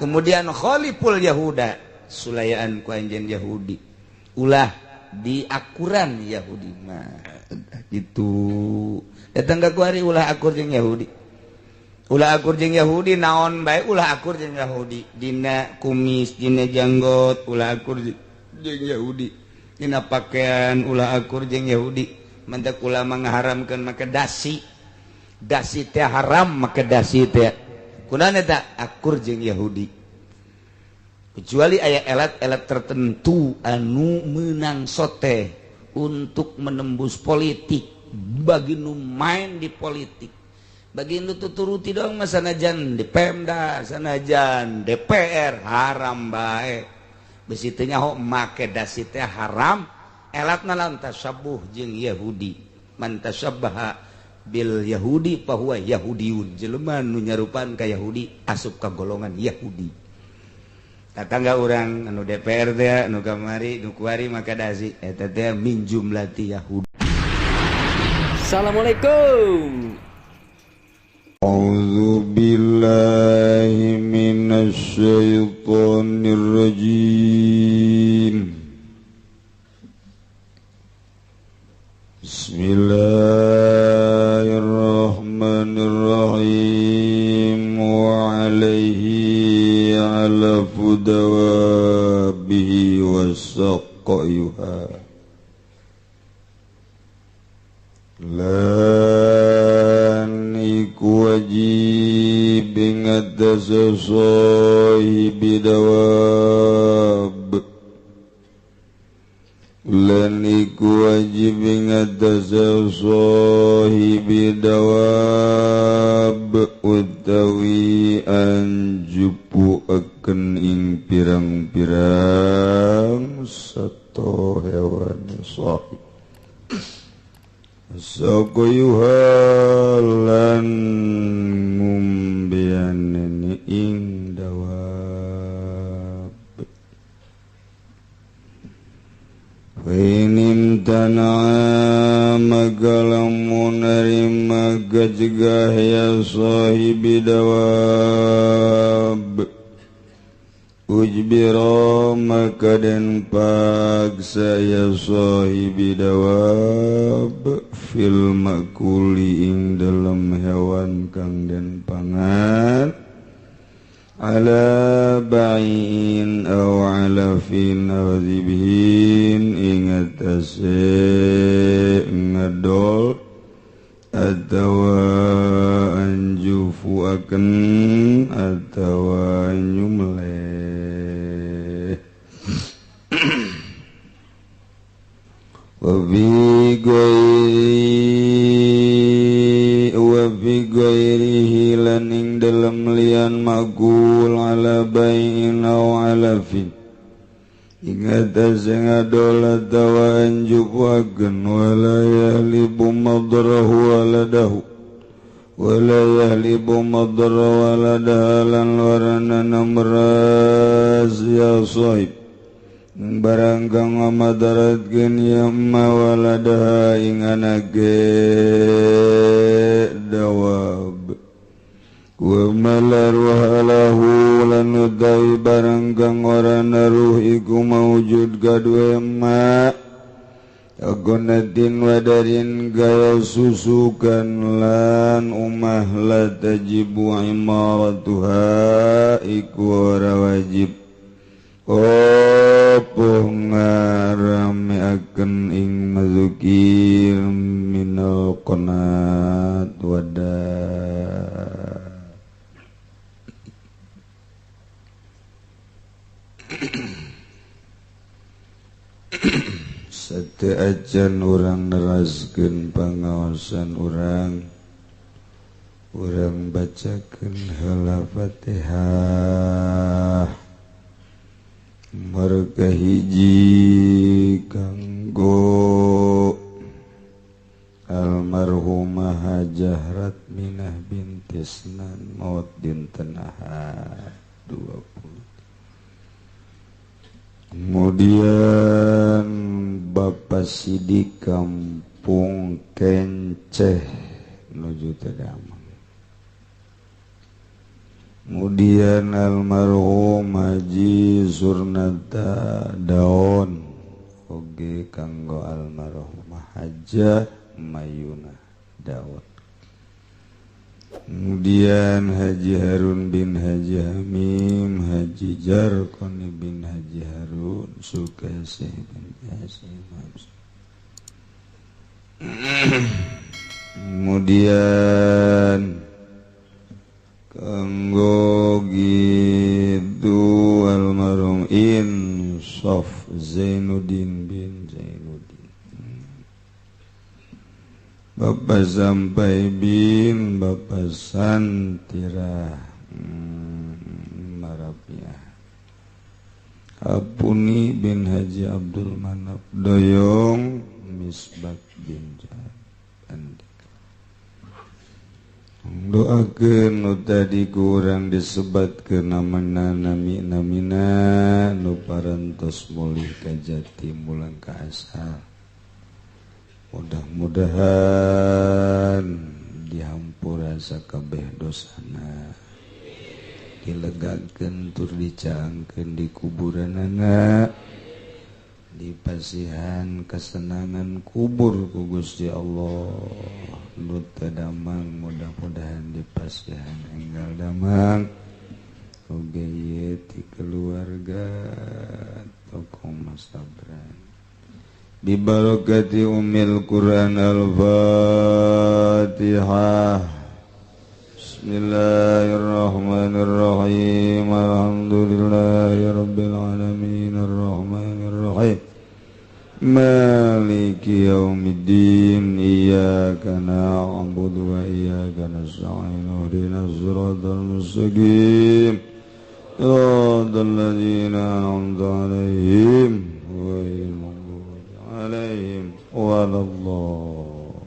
kemudian khaliful Yahuda sulayaan ku anjeun Yahudi ulah diakuran Yahudi mah gitu eta engga ku ari ulah akur jeung Yahudi ulah akur jeung Yahudi naon bae ulah akur jeung Yahudi dina kumis dina janggot ulah akur jeung Yahudi dina pakaian ulah akur jeung Yahudi mentek ulama ngaharamkeun make dasi teh haram make dasi teh kunaon eta akur jeung Yahudi kecuali aya elat-elat tertentu anu meunang sote untuk menembus politik bagi nu main di politik bagi nu tuturuti dong mah sanajan di Pemda sanajan DPR haram bae besi teh nyaho make dasi teh haram elatna lan tasabuh jeung Yahudi man tasabbaha bil Yahudi fa huwa Yahudiyun jelema nu nyarupan ka Yahudi asup ka golongan Yahudi tatangga urang anu DPR teh anu kamari nu kuari maka dasi eta teh min jumlati Yahudi. Assalamualaikum. A'udzu billahi minasy syaithanir rajim. Bismillahirrahmanirrahim wa alaihi alafu dawabihi wasaqayuha lan iku wajib ngatasa sahibi dawab lan iku wajib ngatasa sahibi dawab utawi anjupu akan ing pirang-pirang sato hewan sahib sakuyuhalan ngumbianani ing dawab Winim tanah magalamun narima gajgah ya sahibi dawab ujbira maka den paksa ya sahibi dawab fil makuli ing dalam hewan kang den pangan ala ba'in aw ala fin azibhin ing atase ngadol atawa anjufu akan atawa nyumleh wa fi ghairihi laning dalam lian magul ala bayin aw ala fin ingat ngadol atawa anjufu akan wala yahlibu madrahu waladahu wala yahlibu madra waladaha lan warana namraz ya sahib barang kang madaratkeun ya ma waladaha ing anake dawab wa malaruhalahu lan udai barang kang ora naruh iku maujud gadwe ma agonatin wadarin gaya susukan lan umah la tajibu imaratuha iku ora wajib opo ngarame akan ing mazukir minal qanat wadah sate ajan urang neraskeun pangaosan urang bacakeun heula Fatihah marga hiji kanggo almarhumah Hajah Ratminah binti Snan maut dinten Ahad 20. Kemudian Bapak Sidik Kampung Kenceh menuju Tedamang. Kemudian kemudian almarhum Haji Surnata Daon oge kanggo almarhum Haja Mayuna Daon. Kemudian Haji Harun bin Haji Hamim, Haji Jarkoni bin Haji Harun, Sukasih bin Hasim. Kemudian kanggo gitu almarhum Insaf Zainuddin bin Zainuddin, Bapak Sampai bin Bapak Santira Marapiah, Apuni bin Haji Abdul Manap Doyong, Misbak bin Jabandi. Doakeun nu tadi kurang disebatkeun namana nami-namina nu parantos mulih ka jati mulang ka asal. Mudah-mudahan dihampura sakabeh dosana, dilegakeun tur dicaangkeun di kuburanana, dipasihan kesenangan kubur ku Gusti Allah. Nu teu damang mudah-mudahan dipasihan enggal damang oge ieu ti keluarga tokoh masabran. Bi barakati ummil Quran al-Fatihah. Bismillahirrahmanirrahim. Alhamdulillahirabbil alamin arrahmanir rahim. Maliki yaumiddin. Iyyaka na'budu wa iyyaka nasta'in. Ihdinas siratal mustaqim. Shiratal ladzina an'amta 'alaihim ghairil maghdubi 'alaihim waladdallin.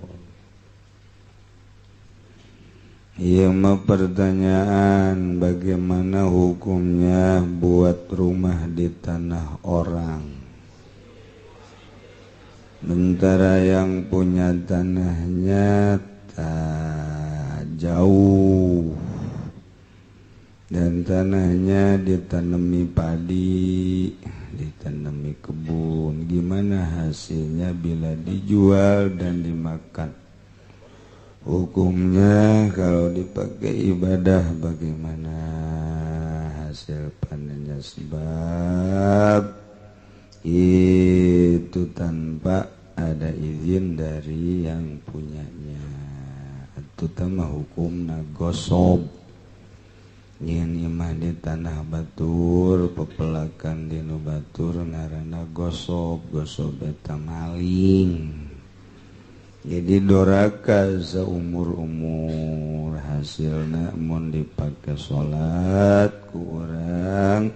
Yang mah pertanyaan, bagaimana hukumnya buat rumah di tanah orang? Sementara yang punya tanahnya tak jauh dan tanahnya ditanami padi, ditanami kebun, gimana hasilnya bila dijual dan dimakan? Hukumnya kalau dipakai ibadah bagaimana hasil panennya? Sebab itu tanpa ada izin dari yang punyanya. Itu tama hukumna gosob. Nyen imah di tanah batur, pepelakan di nu batur ngaranna gosob. Gosob eta maling. Jadi doraka seumur-umur, hasilna mun dipake salat ku urang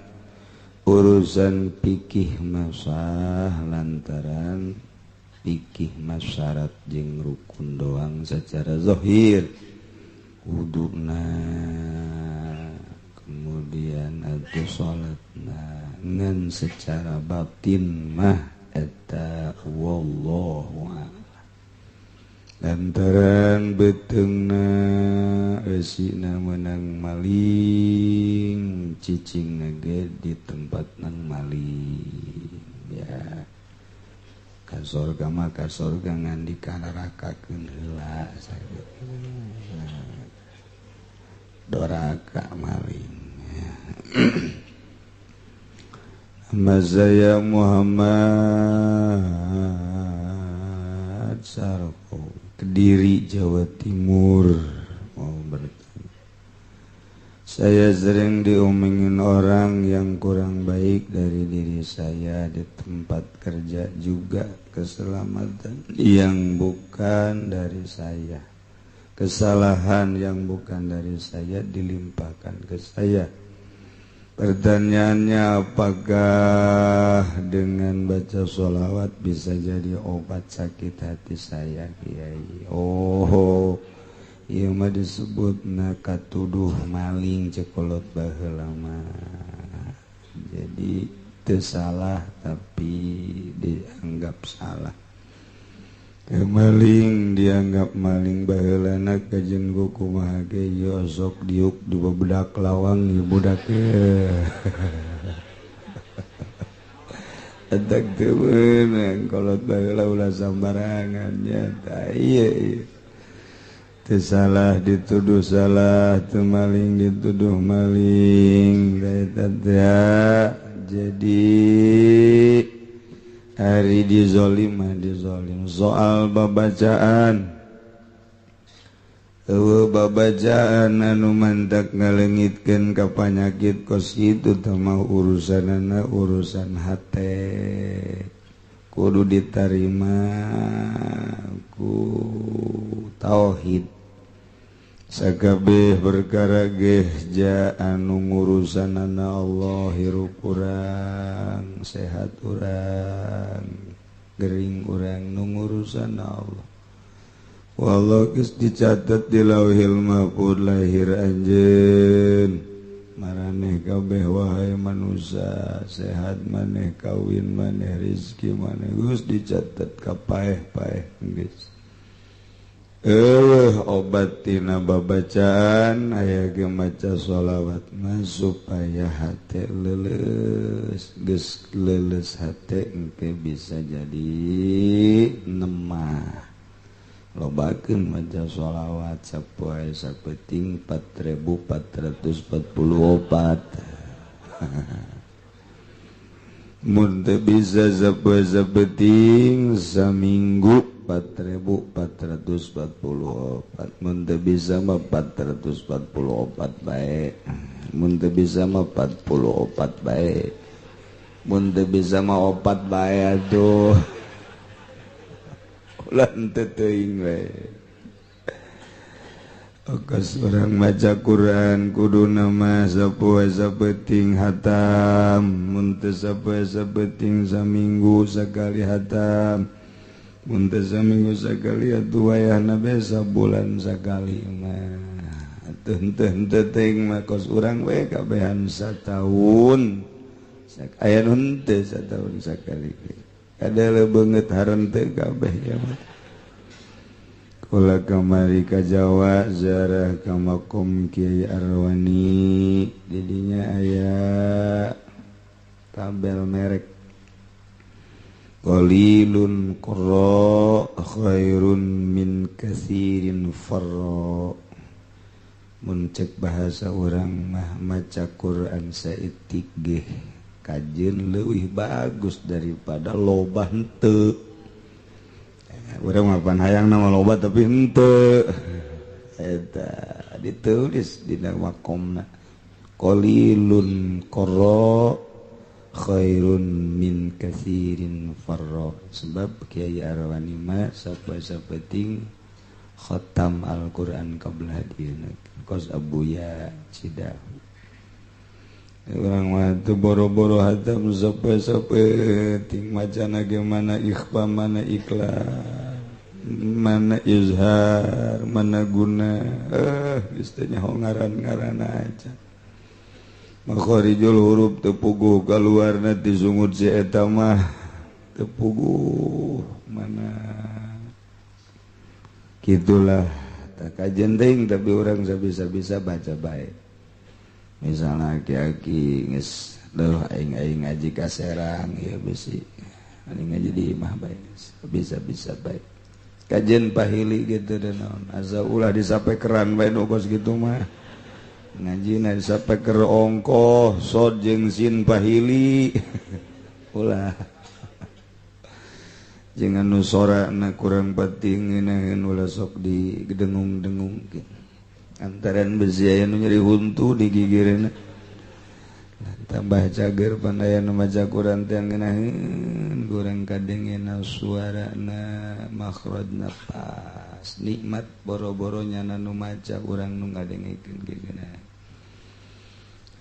urusan fikih masah lantaran fikih masyarat jeung rukun doang secara zahir wuduna, kemudian atu salatna ngan secara batin mah eta wallahu a'lam. Lantaran beteungna eusina meunang maling, cicingna ge di tempat nang maling. Ya, ka sorga mah ka sorga ngan dikanarakakeun heula sakitu. Doraka maling. Nama saya Muhammad Sarko, Kediri, Jawa Timur. Mau bertanya, saya sering diomongin orang yang kurang baik dari diri saya di tempat kerja, juga keselamatan yang bukan dari saya, kesalahan yang bukan dari saya dilimpahkan ke saya. Pertanyaannya, apakah dengan baca sholawat bisa jadi obat sakit hati saya, Kiai? Oh, ieu mah disebutna katuduh maling cekolot baheula mah. Jadi teu salah tapi dianggap salah. maling dianggap maling baheulana kajen ku kumaha ge yo sok diuk di bedak lawang ieu budak atak teu beunang kolot baheula ulah sambarangan nyata ieu teu salah dituduh salah teu maling dituduh maling eta teh jadi hari dizolim soal babacaan babacaan anu mantak ngalengitkeun ka panyakit kos itu teh mah urusanana urusan hate kudu ditarima ku tauhid sakabeh perkara geh ja anu ngurusanana Allah hirup urang sehat urang gering urang nu ngurusanna Allah wallah geus dicatet di lauhil mahfuz lahir anjeun maraneh kabeh wahai manusia sehat maneh kawin maneh rezeki maneh geus dicatet ka paeh-paeh geus obat tina babacaan aya ge maca sholawat mah supaya hate leuleus geus leuleus hate engke bisa jadi nemah lobakeun maca sholawat sapoe sapeting 4444 mun teu bisa sapoe sapeting saminggu 4444 mun teu bisa mah 444 bae mun teu bisa mah 44 bae mun teu bisa mah 4 bae atuh ulah teu teuing bae okas urang maca Quran kuduna mah sapoe sapeting hatam mun teu sapoe sapeting saminggu sakali hatam mun teu saminggu sakali atuh wayahna bae sabulan sakali mah atuh henteu teuing mah kos urang we kabehan sataun aya nu henteu sataun sakali kadele beungeut harenteu kabeh ya mah kula kamari ka Jawa ziarah ka makom Kiai Arwani didinya aya tabel merek qalilun qurra khairun min katsirin farra mun cek bahasa urang mah maca Quran saeutik ge kajeun leuwih bagus daripada loba henteu urang mah pan hayang nama loba tapi henteu eta ditulis dina makomna qalilun qurra khairun min katsirin farra sebab Kiai Arwani mah sapoe-sapeting khatam Al-Qur'an qabla hadieuna kos abuya Cidahu urang mah teu boro-boro hatam sapoe-sapeting macana ge mana ikhfa mana ikhlas mana izhar mana guna geus teu nyaho ngaran-ngaran aja makharijul huruf teu puguh kaluarna ti sungut si eta mah teu puguh mana kitulah tak kajen teuing tapi urang sabisa-bisa baca bae misalna aki-aki geus leuh aing ngaji ka Serang ieu bisi aing ngaji di imah bae bisa-bisa bae kajen pahili gitu dan naon asa ulah disapekeran bae nu kos kitu mah ngajina disapeker ongkoh sod jeung sin pahili ulah jeung anu sorana kurang penting ngeunaheun ulah sok didengung-dengungkeun antaran besi aya nu nyeri huntu di gigireuna tambah cager pandayana maca Quran teh ngeunaheun kurang kadengena suarana makhrajna pas nikmat boro-boro nyana nu maca urang nu ngadengekeun geunah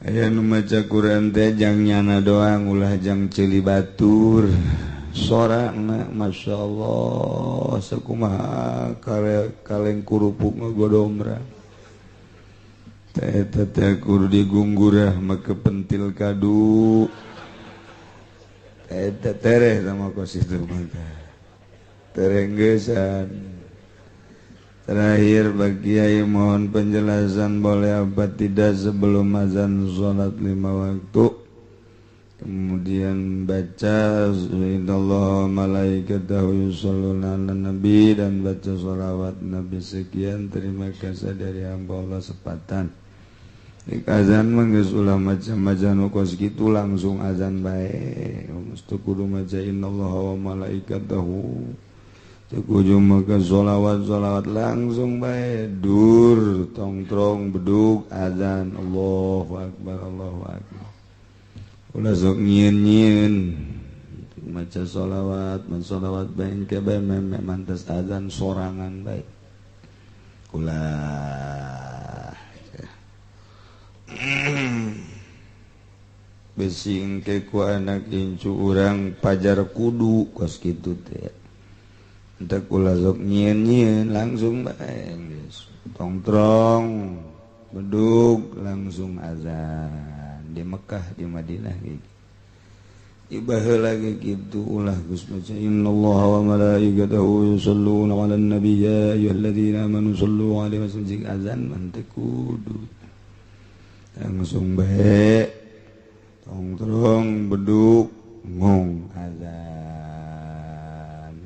aya nu maca Quran teh jang nyana doang ulah jang ceuli batur sorana masyaallah sakumaha kaleng kurupuk ngagodomra eta teh kudu digunggurah make pentil kadu eta tereh sama kos itu mah terenggesan. Terakhir bagi Kiai mohon penjelasan boleh apa tidak sebelum azan sholat 5 waktu. Kemudian baca Subhanallah malaikatahu yusholluna ala nabi dan baca sholawat Nabi sekian. Terima kasih dari hamba Allah sepatan. Azan manggeus ulah macam-macam kos kitu langsung azan bae. Mesti kudu maca innallaha wa malaikatahu. Kudu maca sholawat langsung bae. Dur tongtrong beduk azan Allahu akbar Allahu akbar. Ulah sok nyieun-nyieun maca sholawat bae ke bae mantas azan sorangan bae. Ulah besing ke ku anak incu urang pajar kudu kos kitu teh. Entah ulah sok nyieun-nyieun langsung bae geus. Tongtrong beduk langsung azan. Di Mekah di Madinah gitu. Ibaheula ge kitu ulah geus maca innallaha wa malaikatahu yusholluna 'alan nabi ya ayyuhalladzina amanu shollu 'alaihi wa sallimu azan man teu kudu. Langsung bae tongtrong beduk ngong azan.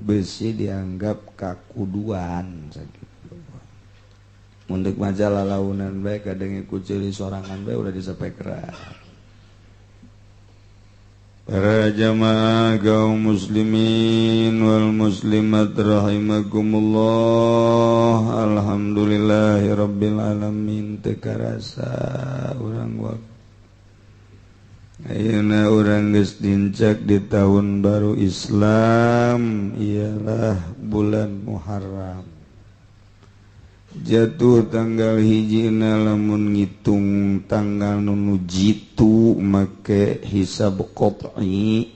Besi dianggap kakuduan sakitu. Mun deuk maca lalaunan bae kadang ku ceuli sorangan bae udah disapekeran. Para jamaah kaum muslimin wal muslimat rahimakumullah. Alhamdulillahirabbil alamin. Teu karasa urang waktu ayeuna urang geus dincak di tahun baru Islam ialah bulan Muharram. Jatuh tanggal hijina lamun ngitung tanggal nu jitu make hisab qat'i.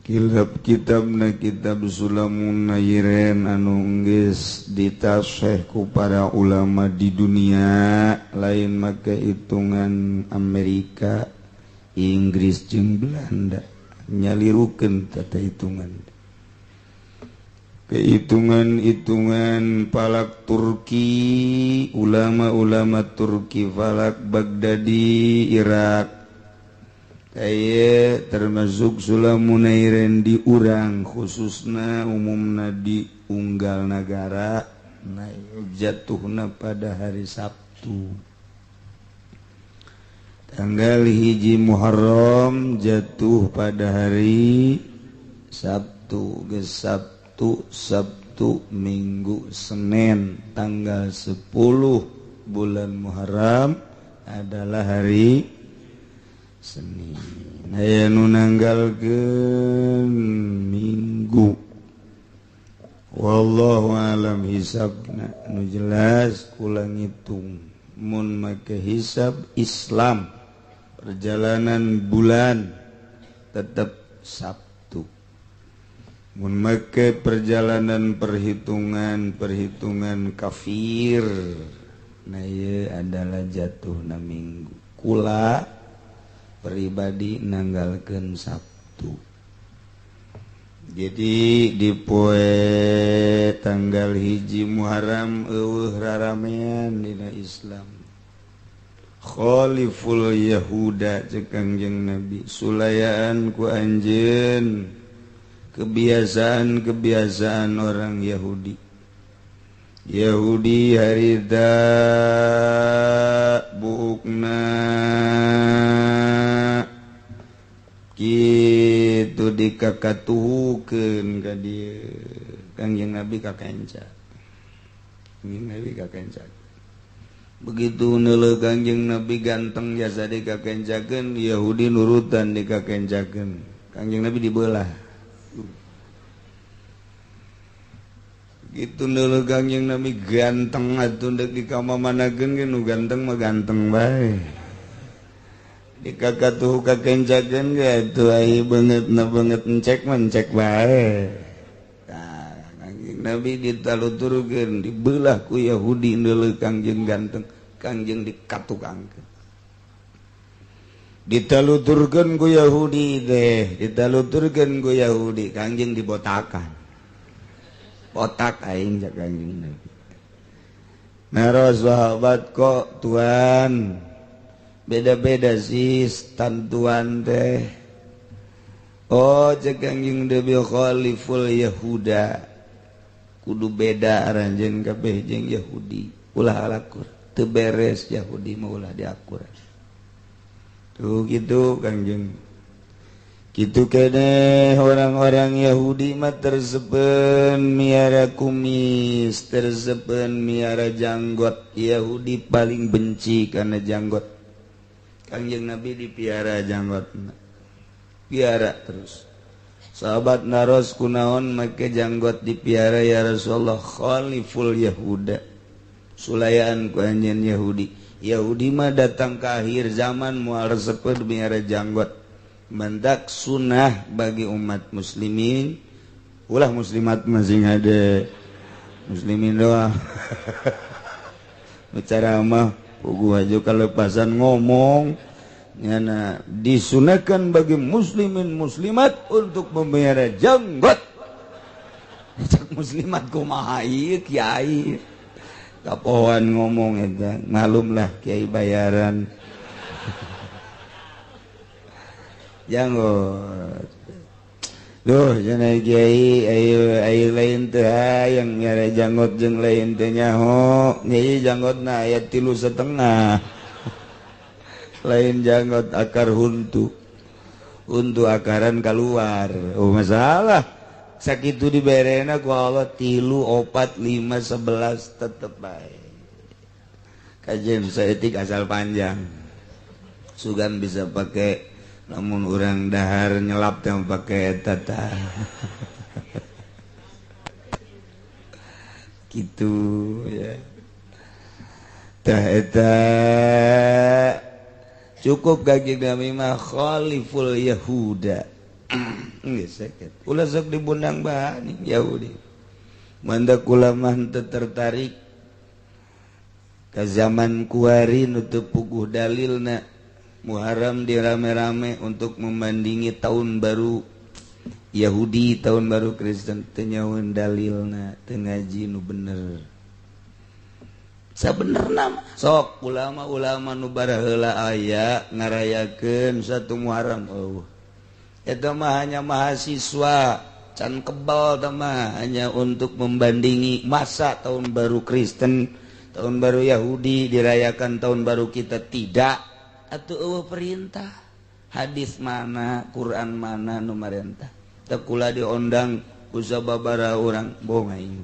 Kitabna kitab Sulamun Nayren anu geus ditasih ku para ulama di dunia lain make hitungan Amerika, Inggris jeung Belanda nyalirukeun tata hitungan. Kehitungan-hitungan falak Turki, ulama-ulama Turki falak Baghdadi Irak kaya termasuk Sulamun Nayren di urang khususna umumna di unggal nagara jatuhna pada hari Sabtu tanggal 1 Muharram jatuh pada hari Sabtu Sabtu Minggu Senin tanggal 10 bulan Muharram adalah hari Senin. Aya nu nanggalkeun Minggu. Wallahu alam hisabna nu jelas kula ngitung mun make hisab Islam perjalanan bulan tetap Sabtu. Mun make perjalanan perhitungan kafir nah ieu adalah jatuhna Minggu. Kula pribadi nanggalkeun Sabtu. Jadi di poe tanggal 1 Muharram eueuh raramean dina Islam. Khaliful Yahuda cek Kangjeng Nabi, sulayaan ku anjeun kebiasaan orang Yahudi. Yahudi harita buukna kitu dikakatuhukeun ka dieu. Kangjeng Nabi kakenca. Begitu neuleuh Kangjeng Nabi ganteng jasa dikakencakeun, Yahudi nurutan dikakencakeun. Kangjeng Nabi dibelah. Gitu neuleuh Kangjeng Nabi ganteng atuh deuk dikamamanakeun ge nu ganteng mah ganteng bae. Dikakatuh kakencakeun ge atuh ai beungeutna beungeut encek mah encek bae. Tah Kangjeng Nabi ditaluturkeun dibelah ku Yahudi neuleuh Kangjeng ganteng, Kangjeng dikatukangkeun. Ditaluturkeun ku Yahudi teh, ditaluturkeun ku Yahudi, Kangjeng dibotakan. otak aing jak Kangjeng Nabi. Naros sahabat kok tuan beda-beda sih tantuan teh. Oh cek Kangjeng Nabi khaliful Yahuda kudu beda aranjeun kabeh jeung Yahudi ulah alakur teu beres Yahudi mah ulah diakur tuh gitu Kangjeng gitu kene orang-orang Yahudi mah tersepen miara kumis tersepen miara janggot Yahudi paling benci karena janggot Kangjeng Nabi dipiara janggotna piara terus sahabat naros kunaon make janggot dipiara ya Rasulullah khaliful Yahuda sulayaan ku anjeun Yahudi Yahudi mah datang ke akhir zaman moal resepet miara janggot mendak sunnah bagi umat muslimin ulah muslimat masing ada muslimin doang bicara mah pugu aja kalepasan ngomong nyana disunahkan bagi muslimin muslimat untuk memelihara janggot cak muslimat kumaha ieu kiai kapohoan ngomong eta malum lah kiai bayaran janggot duh cenah kiai ayo lain teh hayang nyara janggot jeung lain teh nyaho nyai janggotna aya 3,5 lain janggot akar huntu akaran keluar masalah sakitu diberena ku Allah 3, 4, 5, 11 tetep bae kajian saeutik asal panjang sugan bisa pakai namun orang dahar nyelap teh pakai eta tah gitu ya tah eta cukup Kangjeng Nabi mah khaliful Yahuda geus sakit ulah sok dibundang bahan Yahudi manda kula mah teu tertarik ka zaman kuari nu teu puguh dalilna Muharram dirame-rame untuk membandingi tahun baru Yahudi tahun baru Kristen teu nyahoeun dalilna teu ngaji nu bener sabenerna sok ulama-ulama nu baraheula aya ngarayakeun satu Muharram eta mah hanya mahasiswa can kebal tah mah hanya untuk membandingi masa tahun baru Kristen tahun baru Yahudi dirayakan tahun baru kita tidak atuh eueuh perintah hadis mana Quran mana nu marentah teu kula diondang ku sababaraha urang bohong aing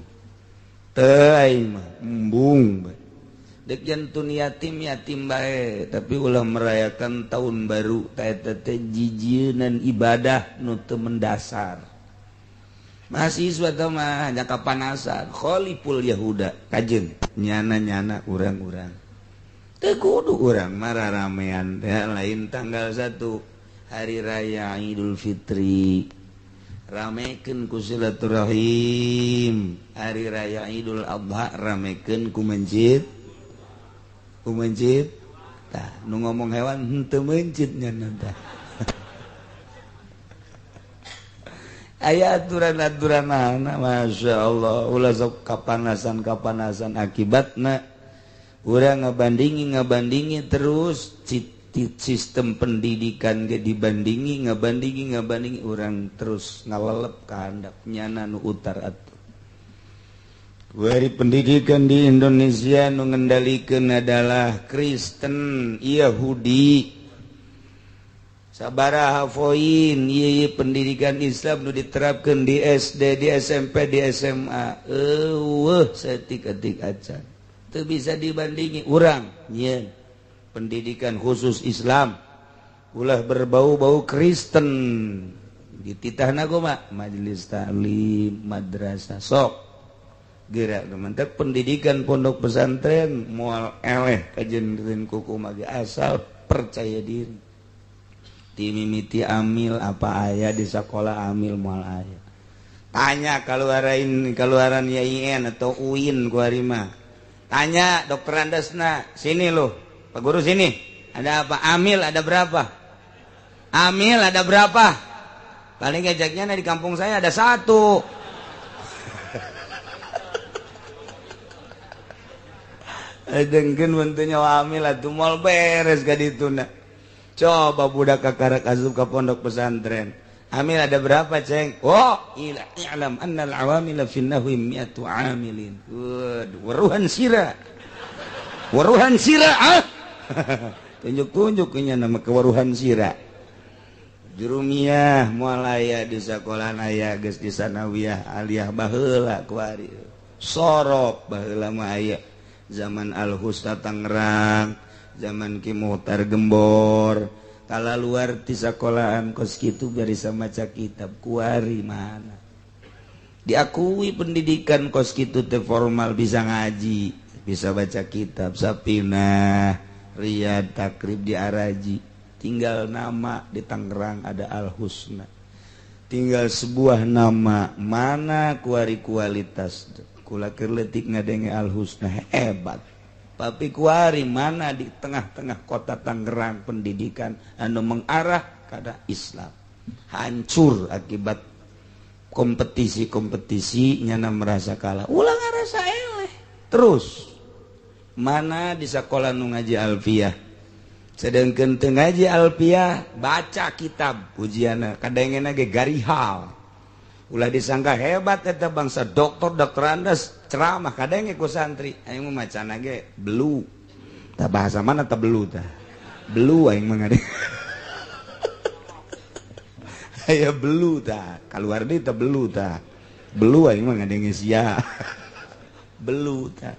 teu aing mah embung bae dek jantun yatim bae tapi ulah merayakan tahun baru eta teh jijieun ibadah nu teu mendasar mahasiswa teh mah hanya kapanasan khaliful Yahuda kajeun nyana urang-urang teu kudu urang mah ramean teh lain tanggal 1 hari raya Idul Fitri ramekeun ku silaturahim hari raya Idul Adha ramekeun ku masjid tah nu ngomong hewan henteu mencit nya tah aya aturan-aturanna masyaallah ulah sok kapanasan akibatna urang ngabandingi terus sistem pendidikan ge dibandingi ngabandingi urang terus ngalelep ka handap nyana nu utar atuh Wari pendidikan di Indonesia nu ngendalikeun adalah Kristen Yahudi. Sabaraha poin ieu pendidikan Islam nu diterapkeun di SD, di SMP, di SMA. Eueuh saeutik-eutik acan. Teu bisa dibandingi urang nyeun pendidikan khusus Islam. Ulah berbau-bau Kristen. Dititahna kumaha? Majelis taklim, madrasah sok. Gerak teman-teman pendidikan pondok pesantren moal eleh kajen kuku mage asal percaya diri timimiti amil apa aya di sekolah amil moal aya tanya keluaran YIN atau UIN ku ari mah tanya dokter Andasna sini loh Pak Guru sini ada apa amil ada berapa amil ada berapa paling gajaknya di kampung saya ada 1 dengkeun bentuknya wamil atuh moal beres ka dituna. Coba budak kakarak asup ka pondok pesantren. Amil ada berapa, Ceng? Oh, i'lam annal awamila fin nahwi mi'atu amilin. Waruhan sira. Waruhan sira ah. Tunjuk-tunjuk nya nama kewaruhan sira. Jurumiyah moal aya di sakola aya geus di sanawiyah aliyah baheula kuari. Sorop baheula mah aya. Zaman Al-Husna Tangerang, zaman Ki Muhtar Gembor. Kala luar ti sakolahan kos kitu bisa maca kitab kuari mana. Diakui pendidikan kos kitu teh formal bisa ngaji, bisa baca kitab Sapinah, Riyad, Takrib di Araji. Tinggal nama di Tangerang ada Al-Husna. Tinggal sebuah nama mana kuari kualitas. Kula keur leutik ngadenge Al-Husna hebat. Tapi kuari mana di tengah-tengah kota Tangerang pendidikan anu mengarah kada Islam hancur akibat kompetisi nyana merasa kalah ulah ngarasa eleh terus mana di sekolah nu ngaji alfiyah sedangkeun teu ngaji alfiyah baca kitab ujianna kadangena ge garihal ulah disangka hebat eta bangsa doktor andas ceramah kadang ku santri aing mah macana ge belu tah bahasa mana tah belu tah belu aing mah ngade aya belu tah kaluar deui tah belu aing mah ngadenge sia belu tah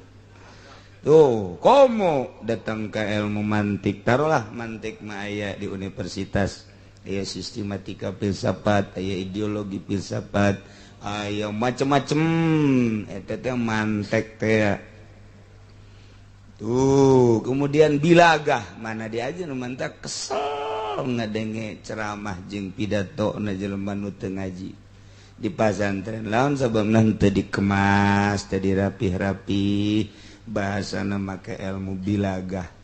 tuh komo datang ke ilmu mantik taruhlah mantik mah aya di universitas aya sistematika filsafat aya ideologi filsafat aya macem-macem eta teh mantek teh tuh kemudian bilagah mana dia aja nu mantak kesel ngadenge ceramah jeung pidato na jelema nu teu ngaji di pesantren lawan sababna teu dikemas teu dirapih-rapih bahasana make ilmu bilagah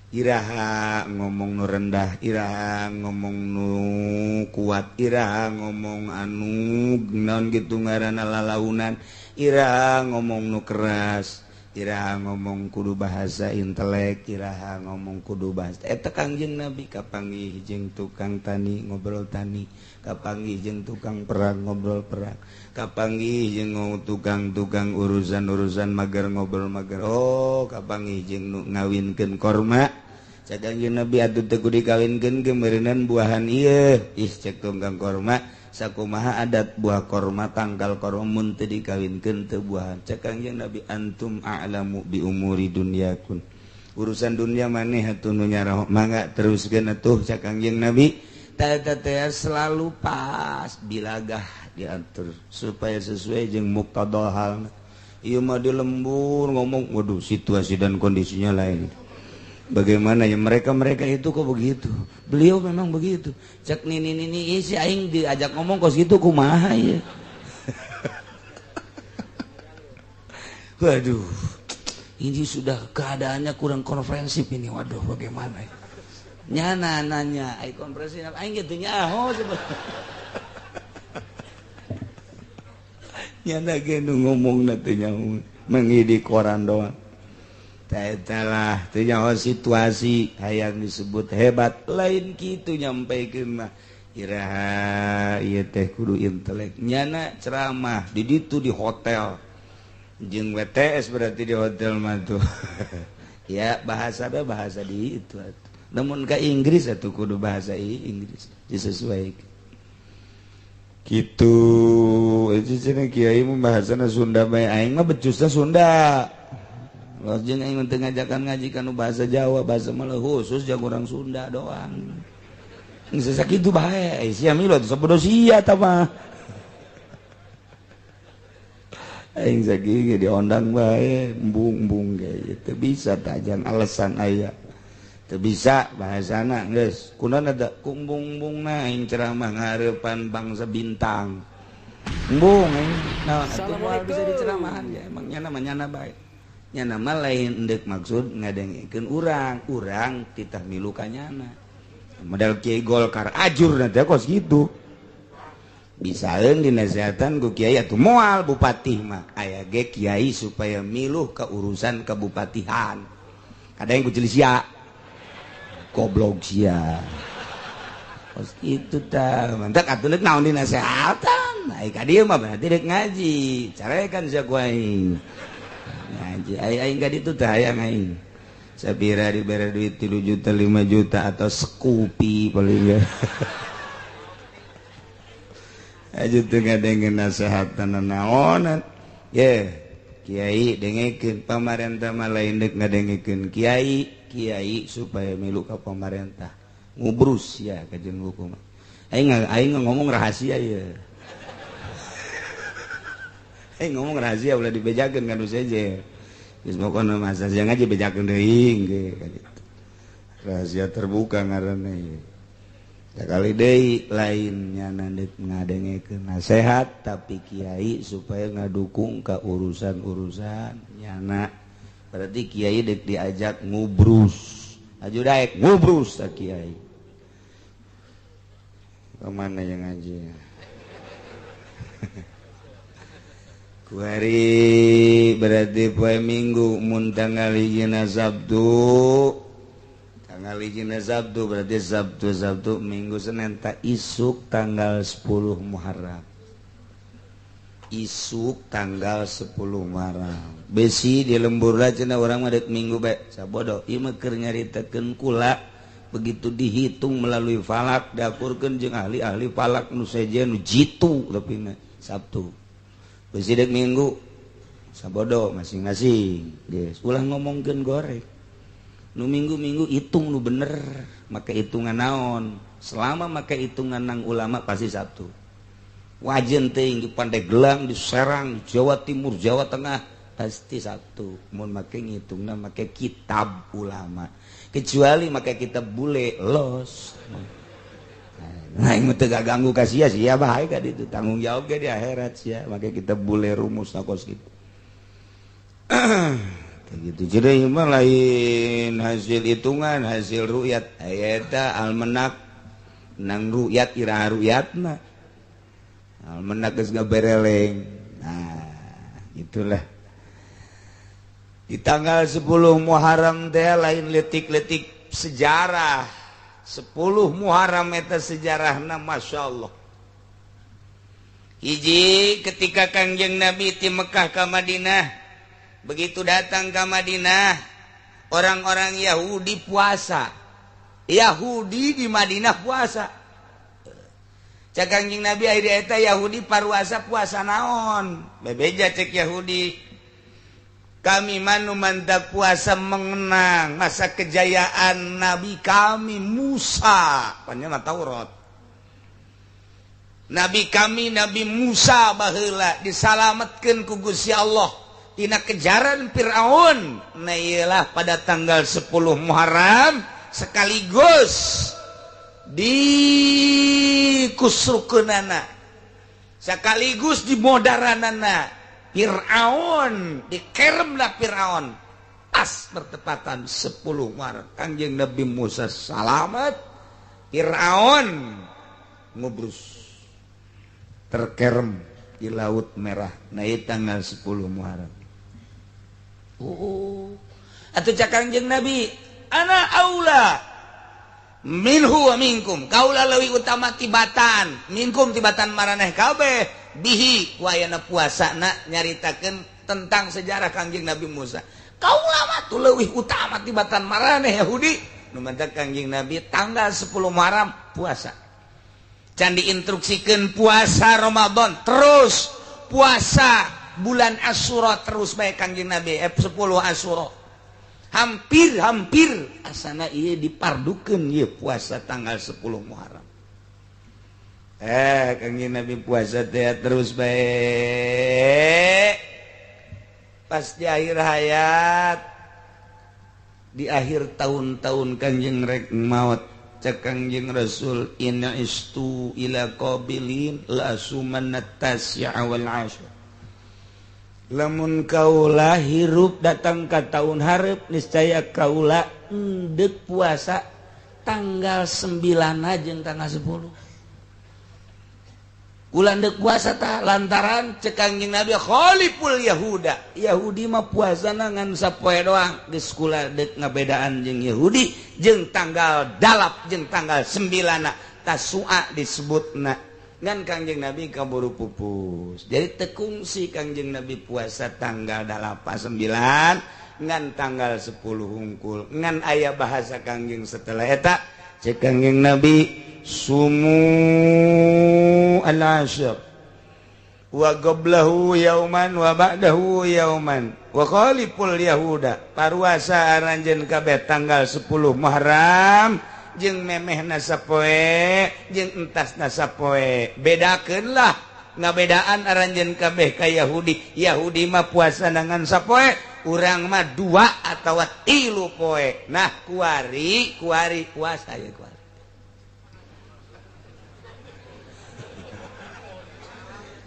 iraha ngomong nu rendah iraha ngomong nu kuat iraha ngomong anu naon gitu ngaranna lalaunan iraha ngomong nu keras iraha ngomong kudu bahasa intelek iraha ngomong kudu bahasa eta Kangjeng Nabi kapanggih jeung tukang tani ngobrol tani kapanggih jeung tukang perang ngobrol perang kapanggih jeung tukang urusan mager ngobrol mager oh kapanggih jeung nu ngawinkeun korma cak Kangjeng Nabi atuh teu kudu dikawinkeun geumeureunana buahan ieu ih cek tukang korma sakumaha adat buah korma tangkal korma mun teu dikawinkeun teu buahan cak Kangjeng Nabi antum a'lamu bi umuri dunyakun urusan dunia maneh atuh nu nyarah mangga teruskeun atuh cak Kangjeng Nabi tata selalu pas bilagah diatur supaya sesuai jeung muqtada halna ieu mah di lembur ngomong waduh situasi dan kondisinya lain bagaimana ya mereka itu kok begitu beliau memang begitu cek nini si aing diajak ngomong kos gitu kumaha ya waduh ini sudah keadaannya kurang konferensif ini waduh bagaimana ya nyana nanya ai konferensi aing kitu nyaho coba nyana ge nu ngomongna teh nyaho mangidi koran doang taetalah teu nyaho situasi hayang disebut hebat lain kitu nyampaikeun mah iraha ieu teh kudu intelek nyana ceramah di ditu di hotel jeung WTS berarti di hotel mah tuh ya bahasa di itu atuh namun ke Inggris atau kudu bahasa Inggris disesuaikan gitu itu cenah kiai mah bahasana Sunda bae aing mah becusna Sunda los jeung aing teu ngajakan ngaji kanu bahasa Jawa bahasa Malah khusus jeung urang Sunda doang geus sakitu bae sia milo teh sabodo sia tah mah aing sakitu diondang bae embung-embung ge teu bisa tajang alasan aya teu bisa bahasana geus kunaon ada kumbung-bungna aing ceramah ngahareupan bangsa bintang embung naon atuh moal bisa diceramahan ya emang nyana bae nyana mah lain endek maksud ngadengikeun urang titah milu ka nyana modal Kiai Golkar ajur nanti kos gitu bisaeun dinasehatan ku kiai atuh moal bupati mah aya ge kiai supaya miluh ke urusan kabupatihan ada yang ku ceuli sia goblok sia pos kitu tah mantak atuh deuk naon dinasehatan ai ka dieu mah berarti deuk ngaji carekan sia ku aing ngaji aing ka ditu teh hayang aing sabira dibere duit 3 juta 5 juta atau Scoopy paling ya aja tuh ngadengeun nasehatan naonan ye kiai dengekeun pamarentah mah lain deuk ngadengekeun kiai supaya milu ka pamarentah ngubrus ya kajeun hukum aing ngomong rahasia ya aing ngomong rahasia ulah dibejakeun ka nu seje geus pokona masa siang aja bejakeun deui ge kitu rahasia terbuka ngaranna sekali deui lain nyana ngadengekeun nasehat tapi kiai supaya ngadukung ka urusan-urusan nyana berarti kiai deuk diajak ngubrus aju daek ngubrus ta kiai kemana yang ngaji kuari berarti poe minggu mun tanggal 1 Sabtu tanggal 1 Sabtu berarti Sabtu Minggu Senin tak isuk tanggal 10 Muharram isuk tanggal 10 Muharram besi di lembur lah cenah urang mah deuk minggu bae sabodo ieu mah keur nyaritakeun kula begitu dihitung melalui falak diakurkeun jeung ahli-ahli falak nu seje nu jitu tapi Sabtu besi deuk minggu sabodo masing-masing geus ulah ngomongkeun goreng nu minggu-minggu hitung nu bener make hitungan naon selama make hitungan nang ulama pasti Sabtu wajen teuing di Pandeglang di Serang Jawa Timur Jawa Tengah pasti Sabtu mun make ngitungna make kitab ulama kecuali make kitab bule los nah ieu teu ganggu ka sia bae ka ditu tanggung jawab ge di akhirat sia make kitab bule rumus nakos kitu gitu jadi mah lain hasil hitungan hasil ru'yat eta almanak nang ru'yat iraha ru'yatna almanak geus ngabereleng nah itulah di tanggal 10 Muharram teh lain letik-letik sejarah 10 Muharram eta sejarahna masyaallah hiji ketika Kangjeng Nabi ti Mekah ka Madinah begitu datang ke Madinah orang-orang Yahudi puasa Yahudi di Madinah puasa cak Kangjeng Nabi akhirnya eta Yahudi paruasa puasa naon bebeja cek Yahudi kami manu mantak puasa mengenang masa kejayaan Nabi kami Musa panjang Taurat Nabi kami Nabi Musa baheula disalametkeun ku Gusti Allah tina kejaran Fir'aun nah iyalah pada tanggal 10 Muharram sekaligus dikusrukeunana sekaligus dimodaranana Fir'aun dikeremna Fir'aun pas bertepatan 10 Muharram Kangjeng Nabi Musa salamet Fir'aun ngubrus terkerem di Laut Merah nah itu tanggal 10 Muharram atuh cak Kangjeng Nabi ana aula minhu wa minkum kaula leuwih utama tibatan minkum tibatan maraneh kabeh bihi wayana puasana nyaritakeun tentang sejarah Kangjeng Nabi Musa kaula mah tuh leuwih utama tibatan maraneh Yahudi nu mantak Kangjeng Nabi tanggal 10 Muharram puasa can diinstruksikeun puasa Ramadan terus puasa bulan Asyura terus bae Kangjeng Nabi 10 Asyura hampir asana ieu dipardukeun ieu puasa tanggal 10 Muharram Kangjeng Nabi puasa teh terus bae pas di akhir hayat di akhir tahun-tahun Kangjeng rek maot cek Kangjeng Rasul inna istu ila qabilin la sumanat tasya wal ashar lamun kaula hirup datang ka tahun hareup niscaya kaula endeup puasa tanggal 9 jeung tanggal 10 ulah dek puasa tah lantaran cek Kangjeng Nabi khaliful Yahuda. Yahudi mah puasana ngan sapoe doang. Geus kula dek ngabedaan jeung Yahudi jeung tanggal dalap jeung tanggal 9 Tasua disebutna. Ngan Kangjeng Nabi kaburu pupus. Jadi tekungsi Kangjeng Nabi puasa tanggal 8 9 ngan tanggal 10 hungkul. Ngan aya bahasa Kangjeng setelah eta cek Kangjeng Nabi sumu al-ashr wa qablahu yauman wa ba'dahu yauman wa khaliful yahuda paruasa aranjeun kabeh tanggal 10 Muharram jeung memehna sapoe jeung entasna sapoe bedakeun lah ngabedaan aranjeun kabeh ka Yahudi mah puasa ngan sapoe urang mah 2 atawa 3 poe nah kuari puasa ya kuari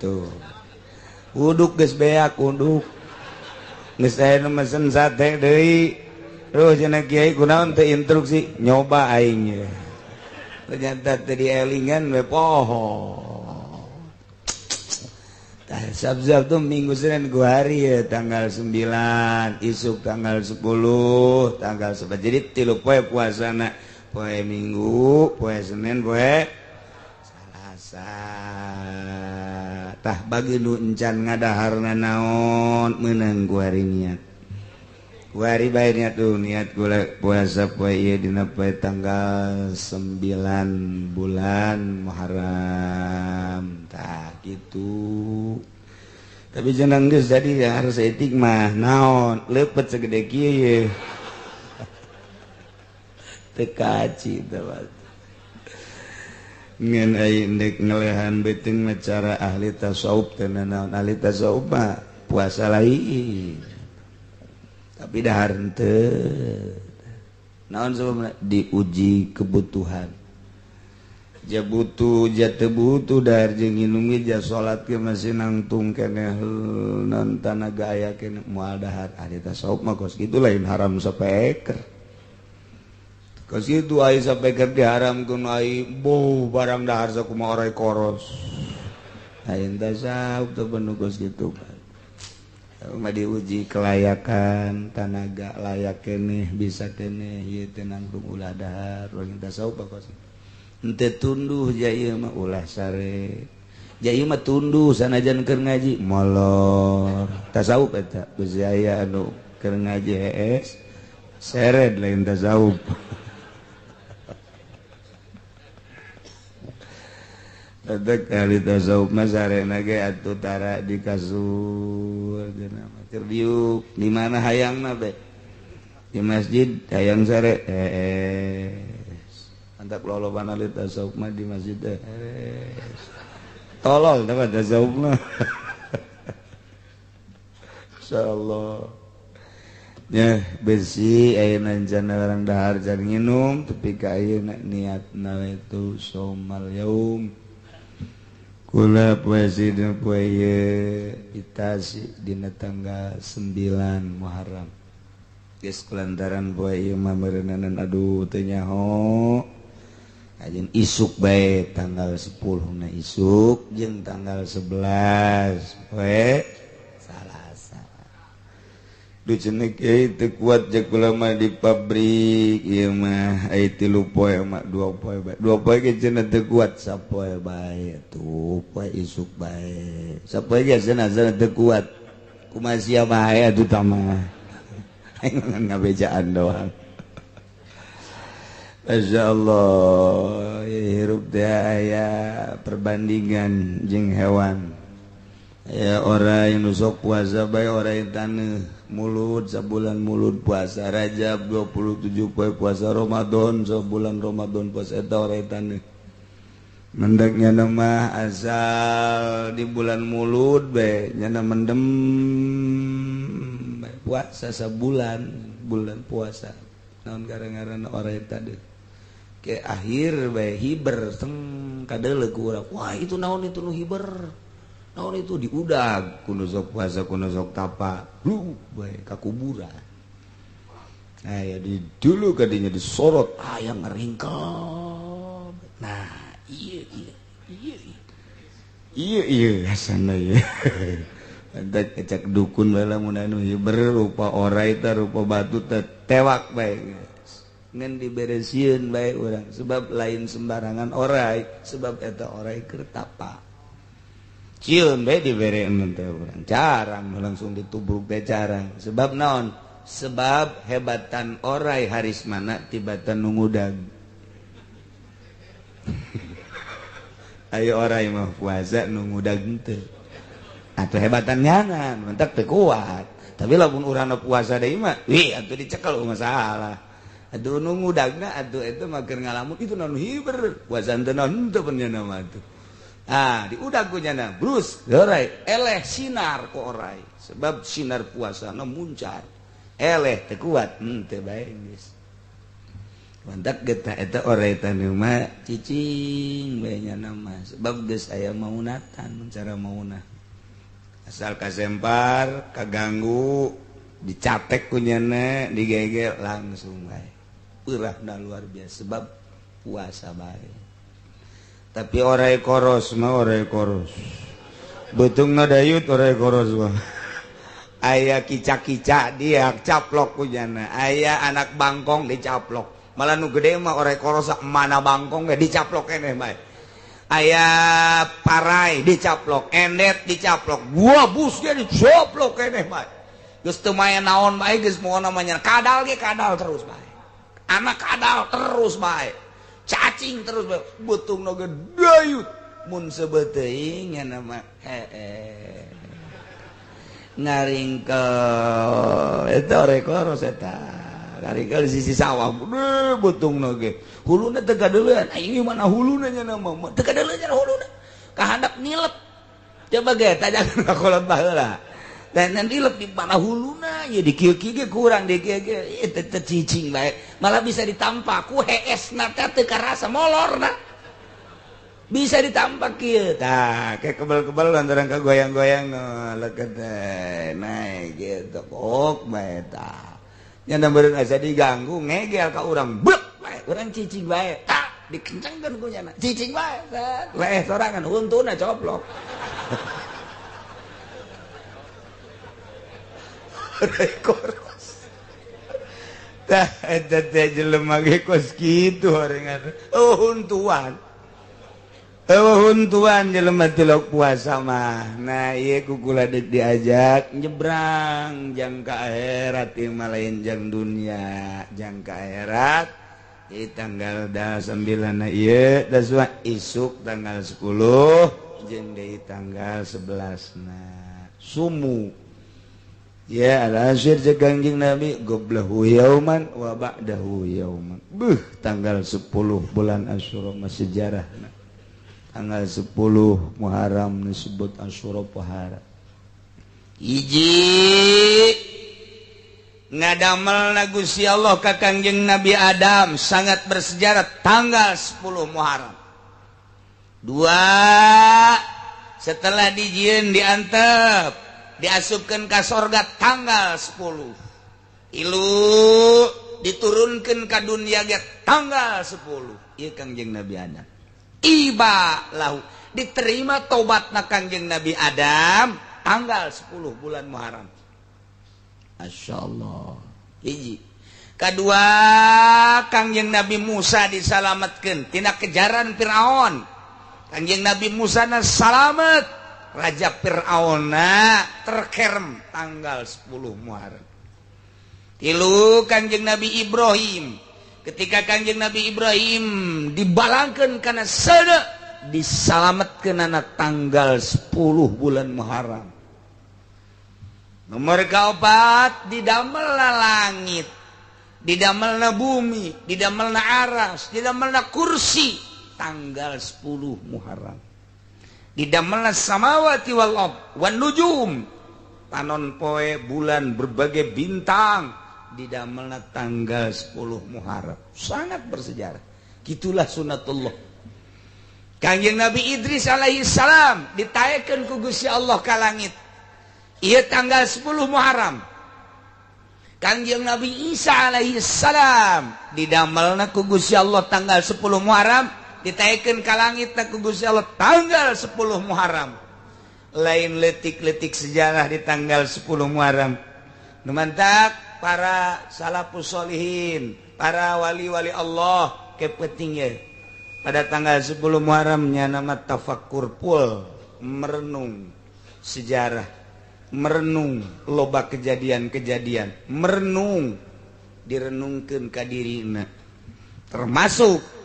tuh uduk geus beak uduk geus aya nu mesen sate deui terus cenah kiai kunaon teu instruksi nyoba aing ternyata teu dielingan we poho tah sabzab tuh minggu Senin gua hari ya tanggal 9 isuk tanggal 10 tanggal 11 jadi 3 poe puasana poe Minggu poe Senin poe Salasa tah bagi nu encan ngadaharna naon meunang ku hari niat ku hari bae niat tuh niat gula puasa poe ieu dina poe tanggal 9 bulan Muharram tah gitu tapi jeneng geus jadi ya harus etik mah naon leupet segede kieu teu kaci teh ngan aing dek ngelehan beuteung cara ahli tasawuf teh naon ahli tasawuf mah puasa lain tapi dahar henteu naon sababna diuji kebutuhan ja butuh ja teu butuh dahar jeung nginum ja salat ge masih nangtung keneh naon tanaga aya keneh moal dahar ahli tasawuf mah kos kitu lain haram sapeker kos itu ai sampai kerja haram kun ai boh barang dahar sakumaha orai koros ayeuna tasawuf teu bener kos kitu mah diuji kelayakan tanaga layak keneh bisa keneh ieu teh nangtung ulah dahar urang tasawuf kos henteu tunduh ja ieu mah ulah sare ja ieu mah tunduh sanajan keur ngaji molor tasawuf eta geus aya anu keur ngaji hees seret lain tasawuf Adak ahli tasawuf mah sarena ge atuh tara di kasur cenah mah keur diuk di mana hayangna teh di masjid hayang sare antap loloban ahli tasawuf mah di masjid teh tolol teh tasawuf mah insyaallah ya bersih ayeuna jana orang dahar jan nginum tapi ka ayeuna niatna itu somal yaum kula puasa dina poe itasi dina tanggal 9 Muharram geus kulantaran poe ieu mah meureunanan aduh teu nyaho ajeun isuk bae tanggal 10 na isuk jeung tanggal 11 poe Salasa duh cenah kiai teu kuat jak kula mah di pabrik ieu mah ai 3 poe mah 2 poe bae 2 poe ge cenah teu kuat sapoe bae tuh poe isuk bae sapoe ge cenah teu kuat kumaha sia bae atuh tah mah aing ngabejaan doang masyaallah hirup teh aya perbandingan jeung hewan ya orang yang sok puasa bae orang yang taneuh mulut sabulan mulut puasa Rajab 27 poe puasa Ramadan sabulan Ramadan puasa eta orang yang taneuh mendak nyana mah asal di bulan mulut bae nyana mendem puasa sabulan bulan puasa naon garang-garang orang yang taneuh ke akhir bae hiber teng kadeuleuk urang wah itu naon itu nu hiber naon itu diudag kuno sok puasa kuno sok tapa lu bae ka kuburan aya di dulu kadinya disorot aya ngaringkel nah iya iya sana ya. Ada kecak dukun bala mun anu hiber rupa orai teh rupa batu teh tewak bae. Ngan diberesieun bae urang sebab lain sembarangan orai sebab eta orai keur tapa. Cieun bae dibereun teh urang. Jarang langsung ditubruk teh jarang. Sebab naon? Sebab hebatan orai harismana tibatan nungudag. Ayo orai mah puasa nungudag teu. Atuh hebatan nyangan, mentak teu kuat. Tapi lamun urang puasa deui mah, wih atuh dicekel masalah. Atuh nungudagna atuh eta mah keur ngalamun itu naon hiber. Puasa teu naon teu penjana mah atuh. Ah, diudag ku nyana, brus, orai eleh sinar ku orai. Sebab sinar puasana muncar. Eleh teu kuat, teu bae geus. Mantak getah eta orai tanu mah cicing bae nyana mah sebab geus aya maunatan cara maunah. Asal kasempar, kaganggu, dicatek kunyana, digegel langsung bae. Peurahna luar biasa sebab puasa bae. Tapi orai koros mah orai koros. Beutungna dayut orai koros mah. Aya kicak-kicak dia caplok kunyana, aya anak bangkong dicaplok. Malah nu gede mah orai koros mana bangkong ge dicaplok keneh bae. Aya parai dicaplok, endet dicaplok, buah bus ge dicaplok keneh bae. Geus teu main naon bae geus moal namanya kadal ge kadal terus bae. Anak kadal terus bae. Cacing terus bae. Beutungna ge dayut mun sebeuh teuing nya mah ngaringkel eta orai koros eta. Karikal sisi sawah, betungna ge. Huluna teu kadeuleun, ieu mana huluna nya mah. Teu kadeuleun nya huluna. Kahandap nilep. Coba ge tajangan kakolot baheula. Dan nilep di mana huluna, ya di kieu-kieu ge kurang di kieu ge. Ieu teh cicing bae. Malah bisa ditampak ku heesna teh teu karasa molorna. Bisa ditampak kieu. Tah, kayak kebal-kebal lantaran kagoyang-goyang leukeut teh. Naik gitu. Kok bae tah. Nyana beureun asa diganggu ngegel ka urang blek bae urang cicing bae tak dikencengkeun ku nyana cicing bae leeh sorangan untuna coplok koros tah eta teh jelema ge kos kitu horengan huntuan huntuan jelema tilok puasa mah. Nah ieu kukula deuk diajak nyebrang jang ka akhirat ieu mah lain jang dunia. Jang ka akhirat ieu tanggal 9 na ieu daswa isuk tanggal 10 jeung deui tanggal 11 na. Sumu. Ya al-asyir jeung Kangjeng Nabi qablahu yauman wa ba'dahu yauman. Tanggal 10 bulan Asyura mah sejarahna. Tanggal 10 Muharram disebut Asyura Pohara. Hiji ngadamelna Gusti Allah ka Kangjeng Nabi Adam sangat bersejarah tanggal 10 Muharram. 2 setelah dijieun diantep diasupkeun ka sorga tanggal 10. Ilu diturunkeun ka dunia ge tanggal 10. Ieu Kangjeng Nabi Adam. Iba lahu diterima tobatna Kangjeng Nabi Adam tanggal 10 bulan Muharram. Masyaallah. Hiji. Kadua Kangjeng Nabi Musa disalametkeun tina kejaran Firaun. Kangjeng Nabi Musa na salamet, Raja Firaunna terkerem tanggal 10 Muharram. Tilu Kangjeng Nabi Ibrahim. Ketika Kangjeng Nabi Ibrahim dibalangkeun kana sada disalametkeun anak tanggal 10 bulan Muharram. Nomor kaopat didamelna langit, didamelna bumi, didamelna aras, didamelna kursi tanggal 10 Muharram. Didamelna samawati wal ard wan nujum, panon poe bulan berbagai bintang didamelna tanggal 10 Muharram. Sangat bersejarah. Gitulah sunatullah. Kangjeng Nabi Idris alaihi salam ditaekeun ku Gusti Allah ka langit. Ieu tanggal 10 Muharram. Kangjeng Nabi Isa alaihi salam didamelna ku Gusti Allah tanggal 10 Muharram ditaikan ka langit ku Gusti Allah tanggal 10 Muharram. Lain letik-letik sejarah di tanggal 10 Muharram. Nu mantap para salafus sholihin, para wali-wali Allah kepentingnya pada tanggal 10 Muharramnya nama tafakkur pul, merenung sejarah, merenung loba kejadian-kejadian, merenung direnungkeun ka dirina. Termasuk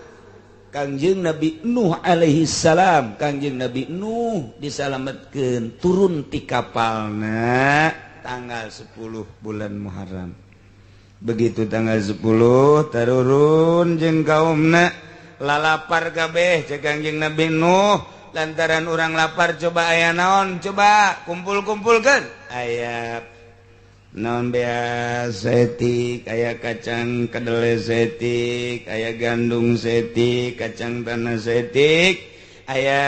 Kangjeng Nabi Nuh alaihi salam. Kangjeng Nabi Nuh disalametkeun turun ti kapalna tanggal 10 bulan Muharram. Begitu tanggal 10 tarurun jeung kaumna lalapar kabeh cek Kangjeng Nabi Nuh lantaran urang lapar coba aya naon coba kumpul-kumpulkeun aya naon bea setik aya kacang kedelai setik aya gandum setik kacang tanah setik aya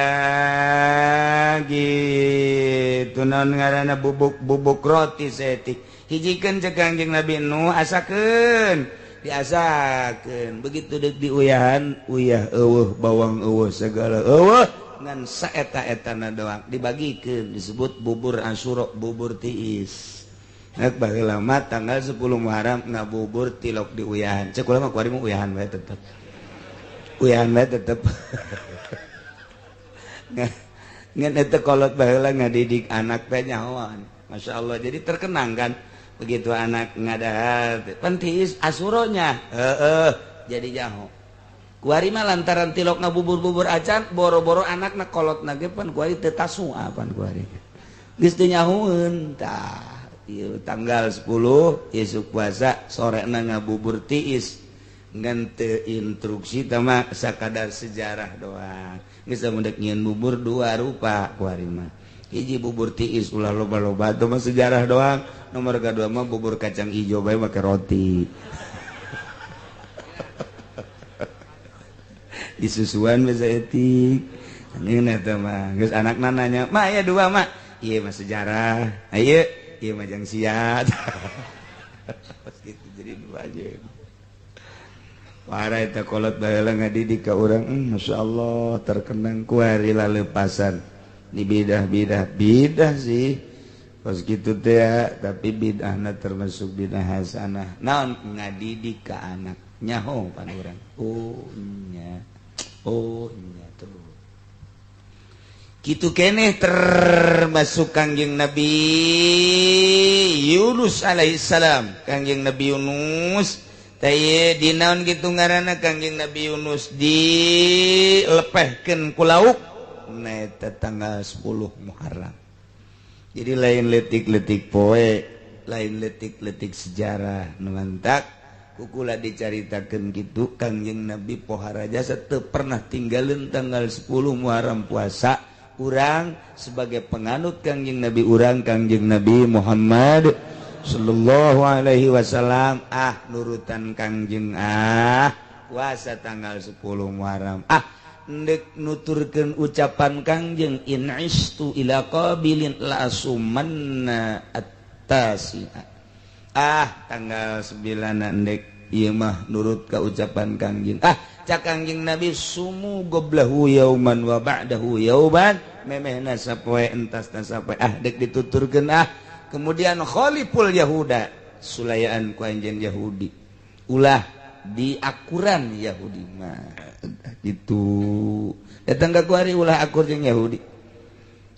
gitu naon ngaranna bubuk roti setik hijikeun cek Kangjeng Nabi Nuh asakeun diasakeun begitu deuk diuyahan uyah eueuh bawang eueuh segala eueuh ngan saeta-etana doang dibagikeun disebut bubur Asyura bubur tiis. Nak baheula mah tanggal 10 Muharram ngabubur tilok diuyahan. Cek ulah mah kuari mah uyahan bae tetep. Uyahan bae tetep. Ngan eta kolot baheula ngadidik anak teh nyahoan. Masyaallah jadi terkenang kan begitu anak ngadahar pan tiis Asyuranya. Jadi nyaho. Kuari mah lantaran tilok ngabubur-bubur acan boro-boro anakna kolotna ge pan kuari teu tasu pan kuari. Geus teu nyahoeun tah. Tanggal 10 isuk puasa sorena ngabubur tiis ngan teu instruksi tama sakadar sejarah doang geus mendek nyieun bubur dua rupa kuari mah hiji bubur tiis ulah loba-loba teh mah sejarah doang nomor kadua mah bubur kacang ijo bae make roti disusuan basa etik anjeun eta mah geus anakna nanya mah aya dua mah ieu mah sejarah aya iya majang siat gitu jadi dua aja parah eta kolot baheula ngadidik ka urang masyaallah terkenang kuari lalepasan di bidah sih pas gitu teh ya tapi bidahna termasuk bidah hasanah naon ngadidik ka anak nyaho pan urang oh nya tuh kitu keneh termasuk Kangjeng Nabi Yunus alaihissalam. Kangjeng Nabi Yunus teh dinaon kitu ngaranna Kangjeng Nabi Yunus dilepehkeun ku lauk na eta tanggal 10 Muharram. Jadi lain letik-letik poe, lain letik-letik sejarah nu mantak kukula dicaritakeun kitu Kangjeng Nabi pohara jasa teu pernah tinggalin tanggal 10 Muharram puasa. Urang sebagai penganut Kangjeng Nabi urang Kangjeng Nabi Muhammad sallallahu alaihi wasallam nurutan Kangjeng puasa tanggal 10 Muharram ndek nuturkeun ucapan Kangjeng in istu ila qabilin la sumanna attasi tanggal 9 ndek ieu mah nurut ka ucapan Kangjeng cak Kangjeng Nabi sumu goblahu yauman wa ba'dahu yauman memehna sapoe entasna sapoe dek dituturkeun kemudian khaliful yahuda sulayaan ku anjeun Yahudi ulah diakuran Yahudi mah gitu datang ka kuari ulah akur jeung Yahudi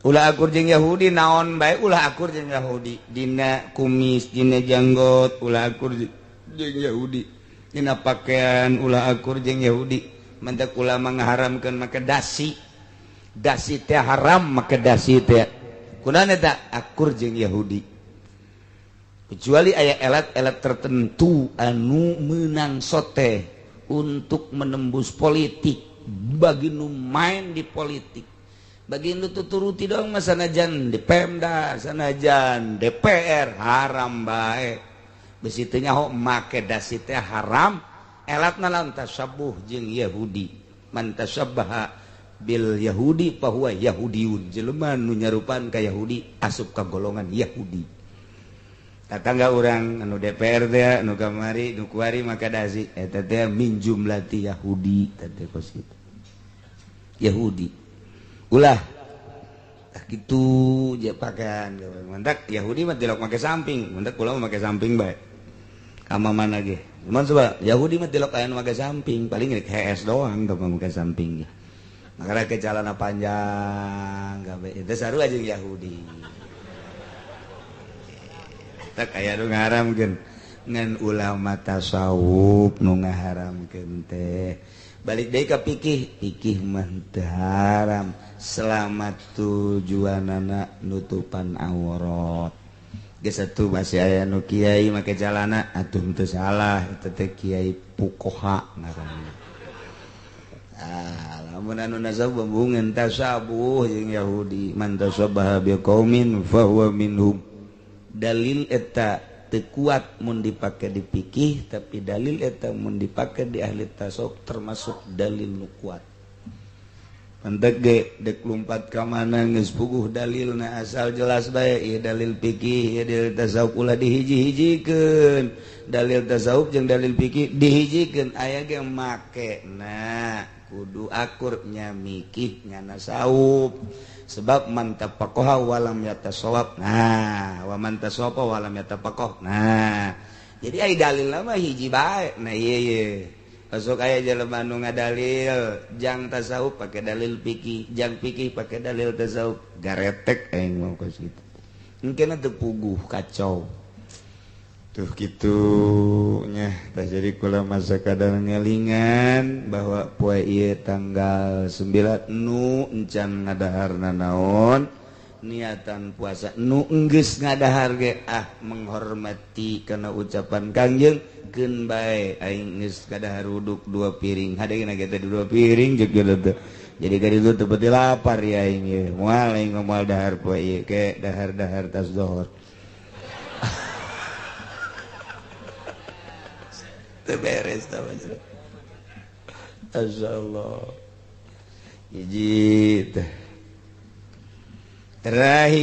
ulah akur jeung Yahudi naon bae ulah akur jeung Yahudi dina kumis dina janggot ulah akur jeung Yahudi dina pakaian ulah akur jeung Yahudi mantak ulama ngaharamkeun make dasi teh haram make dasi teh kunaon eta akur jeung Yahudi kecuali aya elat-elat tertentu anu meunang sote untuk menembus politik bagi nu main di politik bagi nu tuturuti dong sanajan di Pemda sanajan DPR haram bae besi teu nyaho make dasi teh haram elatna lawan tasabbuh jeung Yahudi man tasabbaha bil Yahudi fahuwa Yahudiyun jelema nu nyarupan ka Yahudi asup ka golongan Yahudi tatangga urang anu DPR teh anu kamari nu kuari make dasi eta teh min jumlati Yahudi teh kos kitu Yahudi ulah gitu je pakaian mantak Yahudi mah tilok make samping mantak kula mah make samping bae kama mana ge cuman coba Yahudi mah tilok aya make samping paling rek HS doang teu make samping makanya ke celana panjang gawe itu sarua jeung Yahudi tak aya nu ngaharamkeun ngan ulama tasawuf nu ngaharamkeun teh balik deui ka fikih mah teu haram selama tujuanana nutupan aurat geus atuh masih aya nu kiai make celana atuh teu salah eta teh kiai fuqaha ngaranna lamun anu nasab bambungan tasabuh jeung Yahudi man tasabaha biqaumin fahuwa minhum dalil eta teu kuat mun dipake di fikih tapi dalil eta mun dipake di ahli tasawuf termasuk dalil nu kuat mantek ge dek lumpat ka mana geus puguh dalilna asal jelas bae ieu dalil fikih ieu dalil tasawuf ulah dihiji-hijikeun dalil tasawuf jeung dalil fikih dihijikeun aya ge make nah kudu akur nya mikih nya tasawuf sebab man tafaqaha walam yatasawwab nah wa man tasawwafa walam yatafaqah nah jadi aya dalilna mah hiji bae nah ieu masuk aya jelema nu ngadalil jang tasawuf pakai dalil fikih jang fikih pakai dalil tasawuf garetek aing mau ka situ mungkin teu puguh kacau tuh kitu nya tah jadi kula masa kadang ngelingan bahwa poe ieu tanggal 9 nu encan ngadaharna naon niatan puasa nu enggeus ngadahar ge menghormati kana ucapan Kangjeng keun bae aing geus kadahar uduk 2 piring hadeuna ge teh 2 piring jeung kitu jadi ka ditu teu peuti lapar ya aing ye moal aing moal dahar poe ieu ke dahar-dahar tas zuhur teu beres tah masalah hiji teh terakhir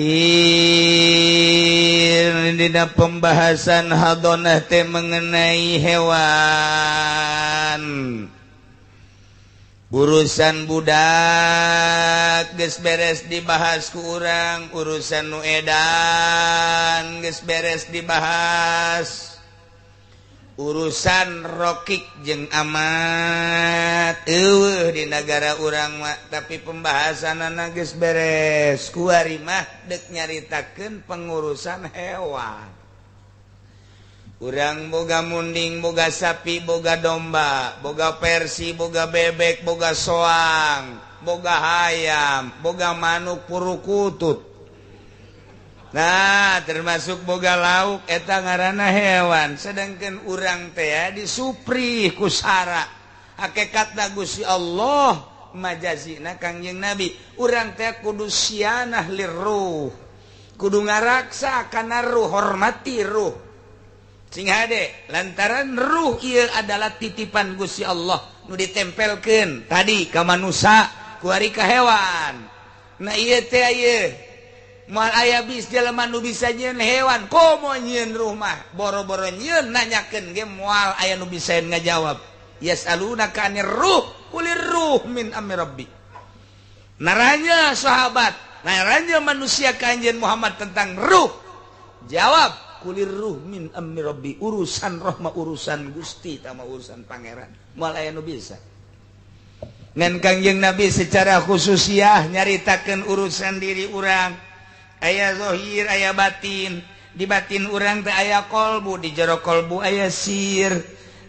dina pembahasan hadonah teh mengenai hewan urusan budak geus beres dibahas ku urang urusan nu edan geus beres dibahas urusan rokik jeung amat eueuh di negara urang mah tapi pembahasanna geus beres kuari mah deuk nyaritakeun pengurusan hewan urang boga munding boga sapi boga domba boga persi boga bebek boga soang boga hayam boga manuk purukutut nah termasuk boga lauk eta ngaranna hewan sedangkan urang teh disuprih ku sara hakikatna Gusti Allah majazina Kangjeng Nabi urang teh kudu sianah liruh kudu ngaraksa kana ruh hormati ruh sing hade lantaran ruh ieu adalah titipan Gusti Allah nu ditempelkeun tadi ka manusia kuari ka hewan nah ieu teh ieu moal aya bis jelema nu bisa nyieun hewan komo nyieun ruh mah boro-boro nyieun nanyakeun ge moal aya nu bisa ngajawab yasalunaka anir ruh kulir ruh min amri rabbi naranya sahabat naranya manusia kanjeng Muhammad tentang ruh jawab kulir ruh min amri rabbi urusan roh mah urusan Gusti tama urusan pangeran moal aya nu bisa ngan Kanjeng Nabi secara khususiyah nyaritakeun urusan diri urang aya zahir aya batin di batin urang teh aya kolbu di jero kolbu aya sir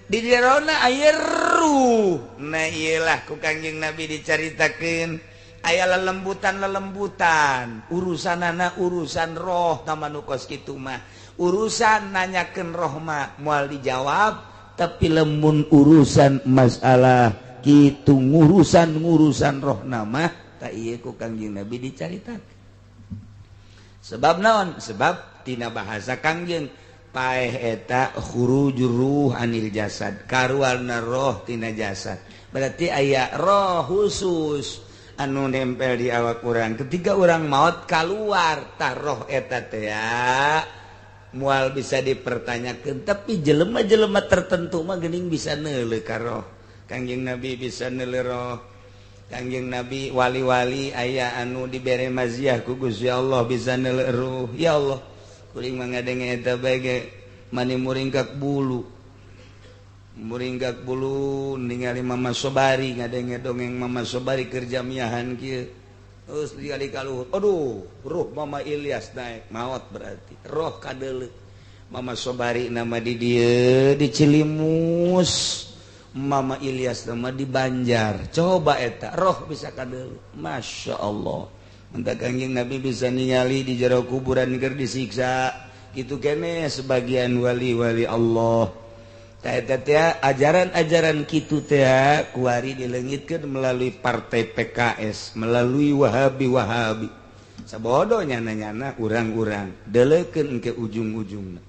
di jerona aya ruh nah iyalah ku Kanjeng Nabi dicaritakeun aya lelembutan urusanana urusan roh tamanu kos kitu mah urusan nanyakeun roh mah moal dijawab tapi lemun urusan masalah kitu ngurusan roh nama tak ieu ku Kanjeng Nabi dicaritakeun sebab naon sebab tina bahasa Kangjeng paeh eta khurujur ruh anil jasad karualna roh tina jasad berarti aya roh khusus anu nempel di awak urang ketika urang maot kaluar tah roh eta teh moal bisa dipertanyakeun tapi jelema-jelema tertentu mah geuning bisa neuleuh ka roh Kangjeng Nabi bisa neuleuh roh Kangjeng Nabi wali-wali aya anu dibere maziah ku Gusti Allah bisa neueuh ya Allah kuring mangadenge eta bae ge mani muringkak bulu ningali Mama Sobari ngadenge dongeng Mama Sobari keur jamiahan kieu terus dikali kaluhur aduh ruh Mama Ilyas naik maot berarti roh kadeuleu Mama Sobari nama di dieu di Cilimus Mama Ilyas nama di Banjar coba eta roh bisa kadeuleu Masya Allah entah Kangjeng Nabi bisa ningali di jero kuburan keur disiksa kitu keneh sebagian wali-wali Allah ta eta teh ajaran-ajaran kitu teh kuari dileungitkeun melalui partai PKS melalui Wahabi sabodonya nyana urang-urang deuleukeun ke ujung-ujungna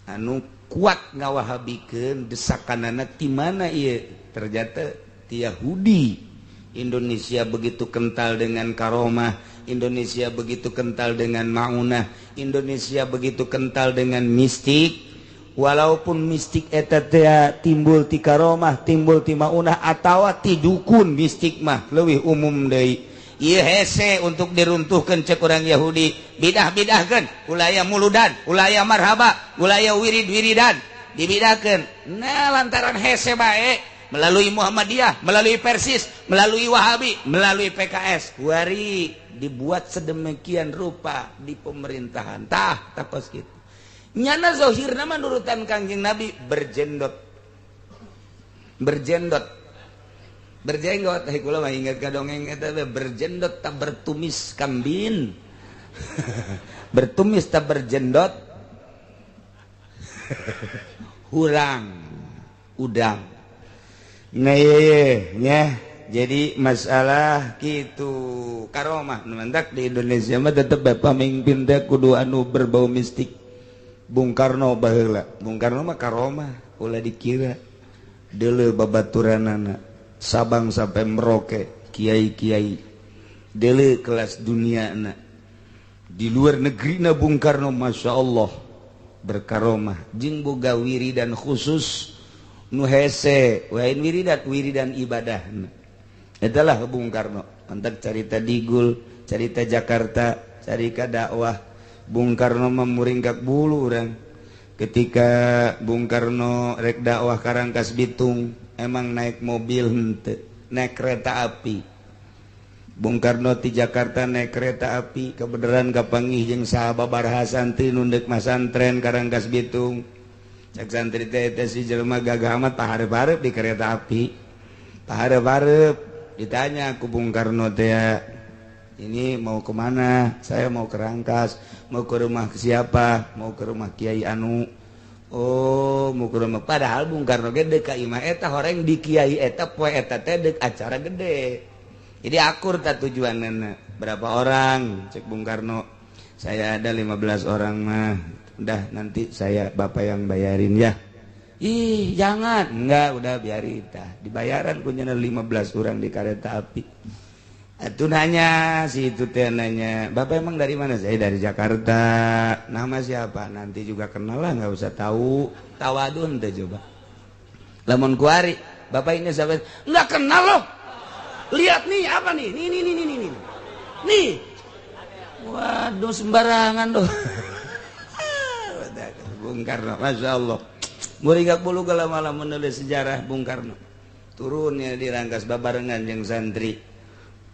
anu kuat ngawahabikeun desakanana ti mana ieu ternyata ti Yahudi Indonesia begitu kental dengan karomah Indonesia begitu kental dengan maunah Indonesia begitu kental dengan mistik walaupun mistik eta teh timbul ti karomah timbul ti maunah atawa ti dukun mistik mah leuwih umum deui ieu hese untuk diruntuhkeun cek urang Yahudi bidah-bidahkeun ulah aya muludan ulah aya marhaba ulah aya wirid-wiridan dibidahkeun nah lantaran hese bae melalui Muhammadiyah melalui Persis melalui Wahabi melalui PKS kuari dibuat sedemikian rupa di pemerintahan tah takos kitu nyana zahirna mah nurutan Kangjeng Nabi berjenggot kula mah ingat ka dongeng eta berjendot tak bertumis kambing bertumis tak berjendot hurang udang nah nya jadi masalah gitu karomah mantak di Indonesia mah tetep pamimpin teh kudu anu berbau mistik Bung Karno baheula Bung Karno mah karomah ulah dikira deuleu babaturanana Sabang sampai Merauke kiai-kiai deuleu kelas duniana di luar negeri na Bung Karno Masya Allah berkaromah jeung boga wiridan khusus nu hese wain wiridan ibadahna etalah Bung Karno antak carita Digul carita Jakarta carita dakwah Bung Karno memuringkak bulu urang ketika Bung Karno rek dakwah ka Rangkas Bitung emang naik mobil henteu naik kereta api Bung Karno ti Jakarta naik kereta api kebenaran kapanggih jeung sababaraha santri nu deuk masantren ka Rangkas Bitung cak santri teh si jelema gagah amat pahareup-hareup di kereta api pahareup-hareup ditanya ku Bung Karno teh ini mau kemana saya mau ke Rangkas mau ke rumah siapa mau ke rumah Kiai anu oh mau ke rumah padahal Bung Karno ge deuk ka imah eta horeng di Kiai eta poe eta teh deuk acara gede jadi akur ta tujuanna berapa orang cek Bung Karno saya ada 15 orang mah udah nanti saya bapak yang bayarin ya ih jangan enggak udah biarin tah dibayaran punya 15 orang di kereta api itu nanya si itu teh nanya bapak emang dari mana saya dari Jakarta nama siapa nanti juga kenal lah nggak usah tahu tawadun teh coba lamun kuari bapak ini siapa nggak kenal loh lihat nih apa nih nih waduh sembarangan doh Bung Karno Masya Allah muringak bulu kalau malam menulis sejarah Bung Karno turunnya di Rangkas babarengan yang santri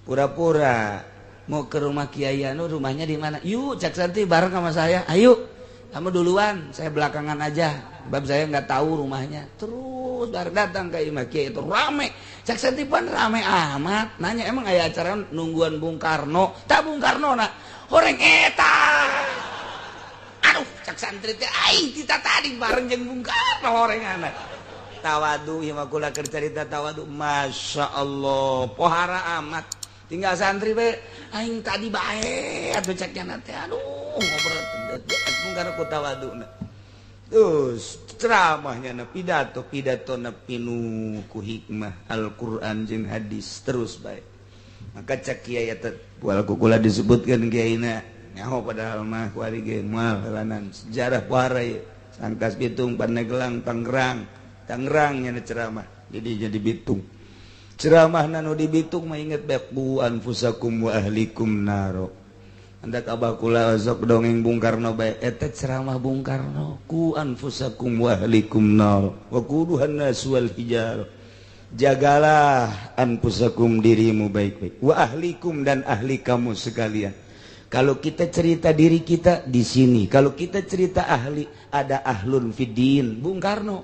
pura-pura mau ke rumah Kiai anu rumahnya di mana yuk cak santri bareng sama saya ayo kamu duluan saya belakangan aja sebab saya nggak tahu rumahnya terus datang ke imah Kiai itu rame cak santri pun rame amat nanya emang aya acara nungguan Bung Karno tak Bung Karno nak horeng eta aduh cak santri teh aing kita tadi bareng jeung Bung Karno horeng anak tawadu ieu mah kula keur carita tawadu Masya Allah pohara amat tinggal santri be aing tadi bae atuh cek nya teh aduh ngobrol Bung Karno ku tawaduna terus ceramahnya na pidato na pinuh ku hikmah Al-Qur'an jeung hadis terus bae maka cek kiai eta wal kula disebutkeun kiaina nyaho padahal mah kuari ge moal helanan sejarah pohara ieu Rangkas Bitung Pandeglang Tangerang nya ceramah jadi Bitung ceramah nanu di Bitung mah inget beku anfusakum wa ahlikum naro. Andak abah kula sok dongeng Bung Karno bae eta ceramah Bung Karno ku anfusakum wa ahlikum naro wa quduhan nas wal hijar. Jagalah anfusakum dirimu baik-baik wa ahlikum dan ahli kamu sekalian. Kalau kita cerita diri kita di sini, kalau kita cerita ahli ada ahlun fiddin Bung Karno.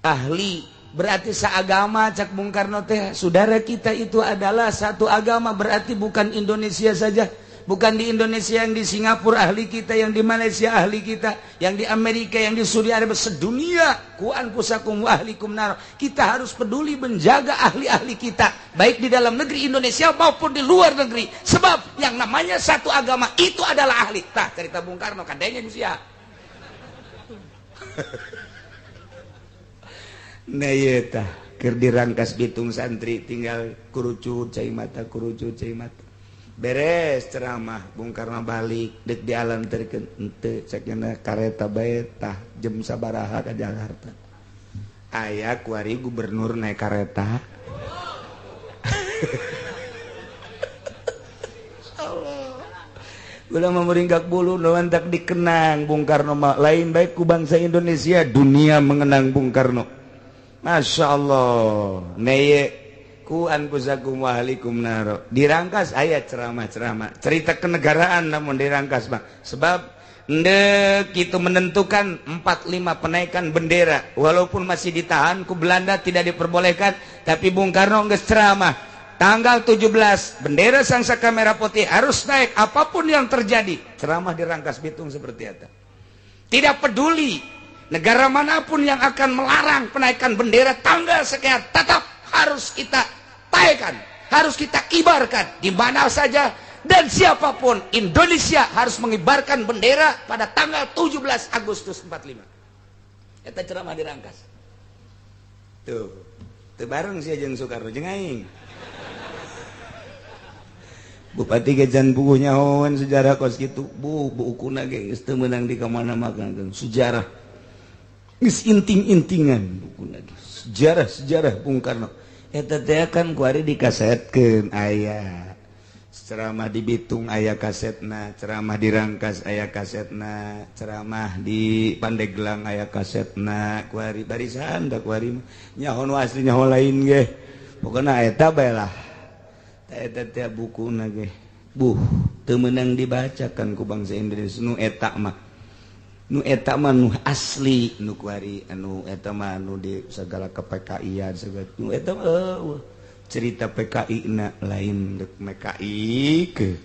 Ahli berarti seagama cak Bung Karno teh. Saudara kita itu adalah satu agama, berarti bukan Indonesia saja. Bukan di Indonesia, yang di Singapura ahli kita, yang di Malaysia ahli kita, yang di Amerika, yang di Saudi Arabia, sedunia. Ku anfusakum wa ahlikum nar. Kita harus peduli menjaga ahli-ahli kita, baik di dalam negeri Indonesia maupun di luar negeri. Sebab yang namanya satu agama itu adalah ahli. Tah cerita Bung Karno kadenya sia. Nah ieu tah keur dirangkas Bitung santri tinggal kurucut cai mata beres ceramah Bung Karno balik dek di alam terken ente cekna kareta bae tah jam sabaraha ka Jakarta aya kuari gubernur naik kareta Allah ulah memeringkak bulu nuan tak dikenang Bung Karno mah lain baik ku bangsa Indonesia dunia mengenang Bung Karno Masya Allah neye ku anfusakum wa ahlikum naro dirangkas ayat ceramah cerita kenegaraan namun dirangkas bang sebab ndek itu menentukan 4-5 penaikan bendera walaupun masih ditahan ku Belanda tidak diperbolehkan tapi Bung Karno geus ceramah tanggal 17 bendera Sangsaka merah putih harus naik apapun yang terjadi ceramah dirangkas Bitung seperti itu tidak peduli negara manapun yang akan melarang penaikan bendera tanggal sekian tetap harus kita taikan, harus kita kibarkan di mana saja dan siapapun Indonesia harus mengibarkan bendera pada tanggal 17 Agustus 45. Eta ceramah dirangkas. Tuh bareng sia jeung Soekarno jeung aing. Bupati Gejan bukunya hawan sejarah kos kitu. Buukuna ge geus teu meunang di kamana-mana sejarah. Geus inting-intingan bukunya. Sejarah Bung Karno. Eta teh kan kuari dikasetkeun aya ceramah di Bitung aya kasetna, ceramah di Rangkas aya kasetna, ceramah di Pandeglang aya kasetna, kuari barisan da kuari nyahon asli nyahon lain ge. Pokona eta bae lah. Eta teh bukuna ge. Teu meunang dibacakan ku bangsa Indonesia nu eta mah. Nu eta mah nu asli nu kuari anu eta mah nu di segala KPKI-an segala nu eta cerita PKI na lain dek MKI ke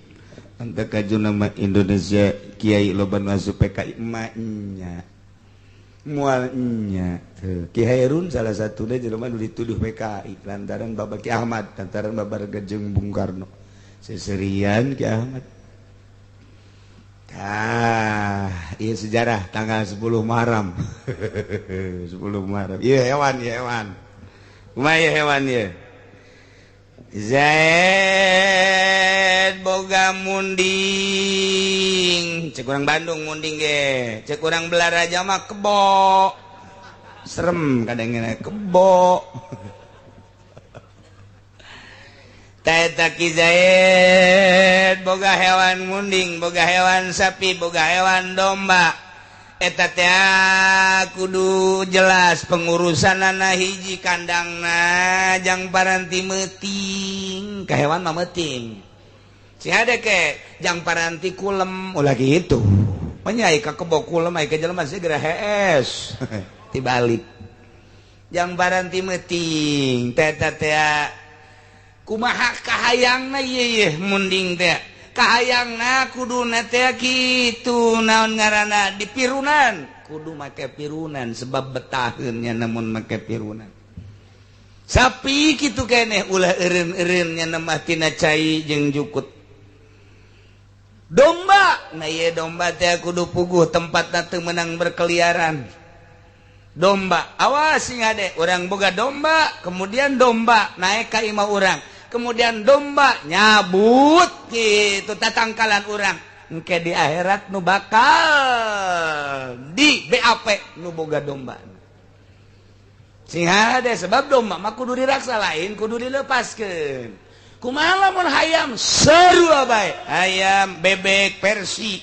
anta kajuna mah Indonesia kiai loba masuk PKI mah nya moal nya teu Ki Hairun salah satuna jelema nu dituduh PKI lantaran Bapak Ki Ahmad lantaran babarega jeung Bung Karno seserian Ki Ahmad. Iya sejarah tanggal 10 Muharram 10 Muharram iya hewan kumaya hewan ya Zaid boga munding cek urang Bandung munding ge cek urang Belaraja mah kebo serem kadang-kadang kebo Taeta Ki Zaid boga hewan munding, boga hewan sapi, boga hewan domba. Eta teh kudu jelas pengurusanana hiji kandangna jang paranti meuting. Ka hewan mah meuting. Si hade ke jang paranti kulem ulah gitu. Manyai ka kebo kulem ai ka jelema segera hees. Tibalik. Jang paranti meuting. Taeta teh kumaha kahayangna ieu munding teh kahayangna kuduna teh kitu naon ngaranna dipirunan kudu make pirunan sebab betaheun nya namun make pirunan sapi kitu keneh ulah eureun-eureun nya nemah tina cai jeung jukut domba nah ieu domba teh kudu puguh tempatna teu meunang berkeliaran domba awas sing ade urang boga domba kemudian domba naik ka imah urang kemudian domba nyabut gitu tatangkalan urang engke di akhirat nu bakal di BAP nu boga domba sing hade sebab domba mah kudu diraksa lain kudu dilepaskeun kumaha lamun hayam seru bae ayam bebek Persi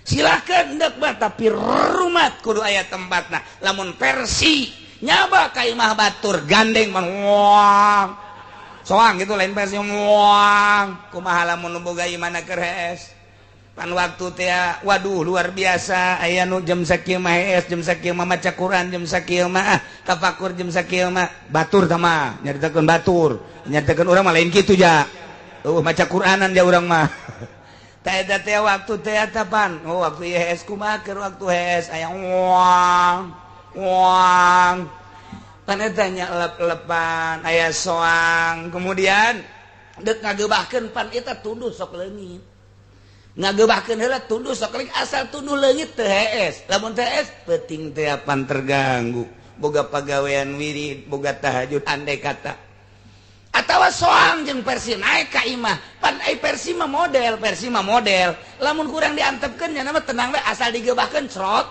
silakan hendak mah tapi rumat kudu aya tempatna lamun Persi nyaba ka imah batur gandeng mah wang soang gitu lain Persi wang kumaha lamun boga imana keres pan waktu teh waduh luar biasa aya nu jam sakieu mah jam sakieu mah maca Quran jam sakieu mah tafakur jam sakieu mah batur tah mah nyaritakeun batur nyaritakeun urang mah lain kitu ja maca Quranan ja urang mah tah eta teh waktu teh eta pan waktu IHS kumaha keur waktu IHS aya wang wang pan eta nya lep-lepan aya soang kemudian deuk ngageubahkeun pan eta tunduh sok leungit ngageubahkeun heula tunduh sok leungit asal tunduh leungit teu hees lamun teu hees peuting teh apan terganggu boga pagawean wirid boga tahajud andai kata atawa soang jeung Persi naik ka imah pan ai Persi mah model lamun kurang diantepkeun nya mah tenang we asal digeubahkeun crot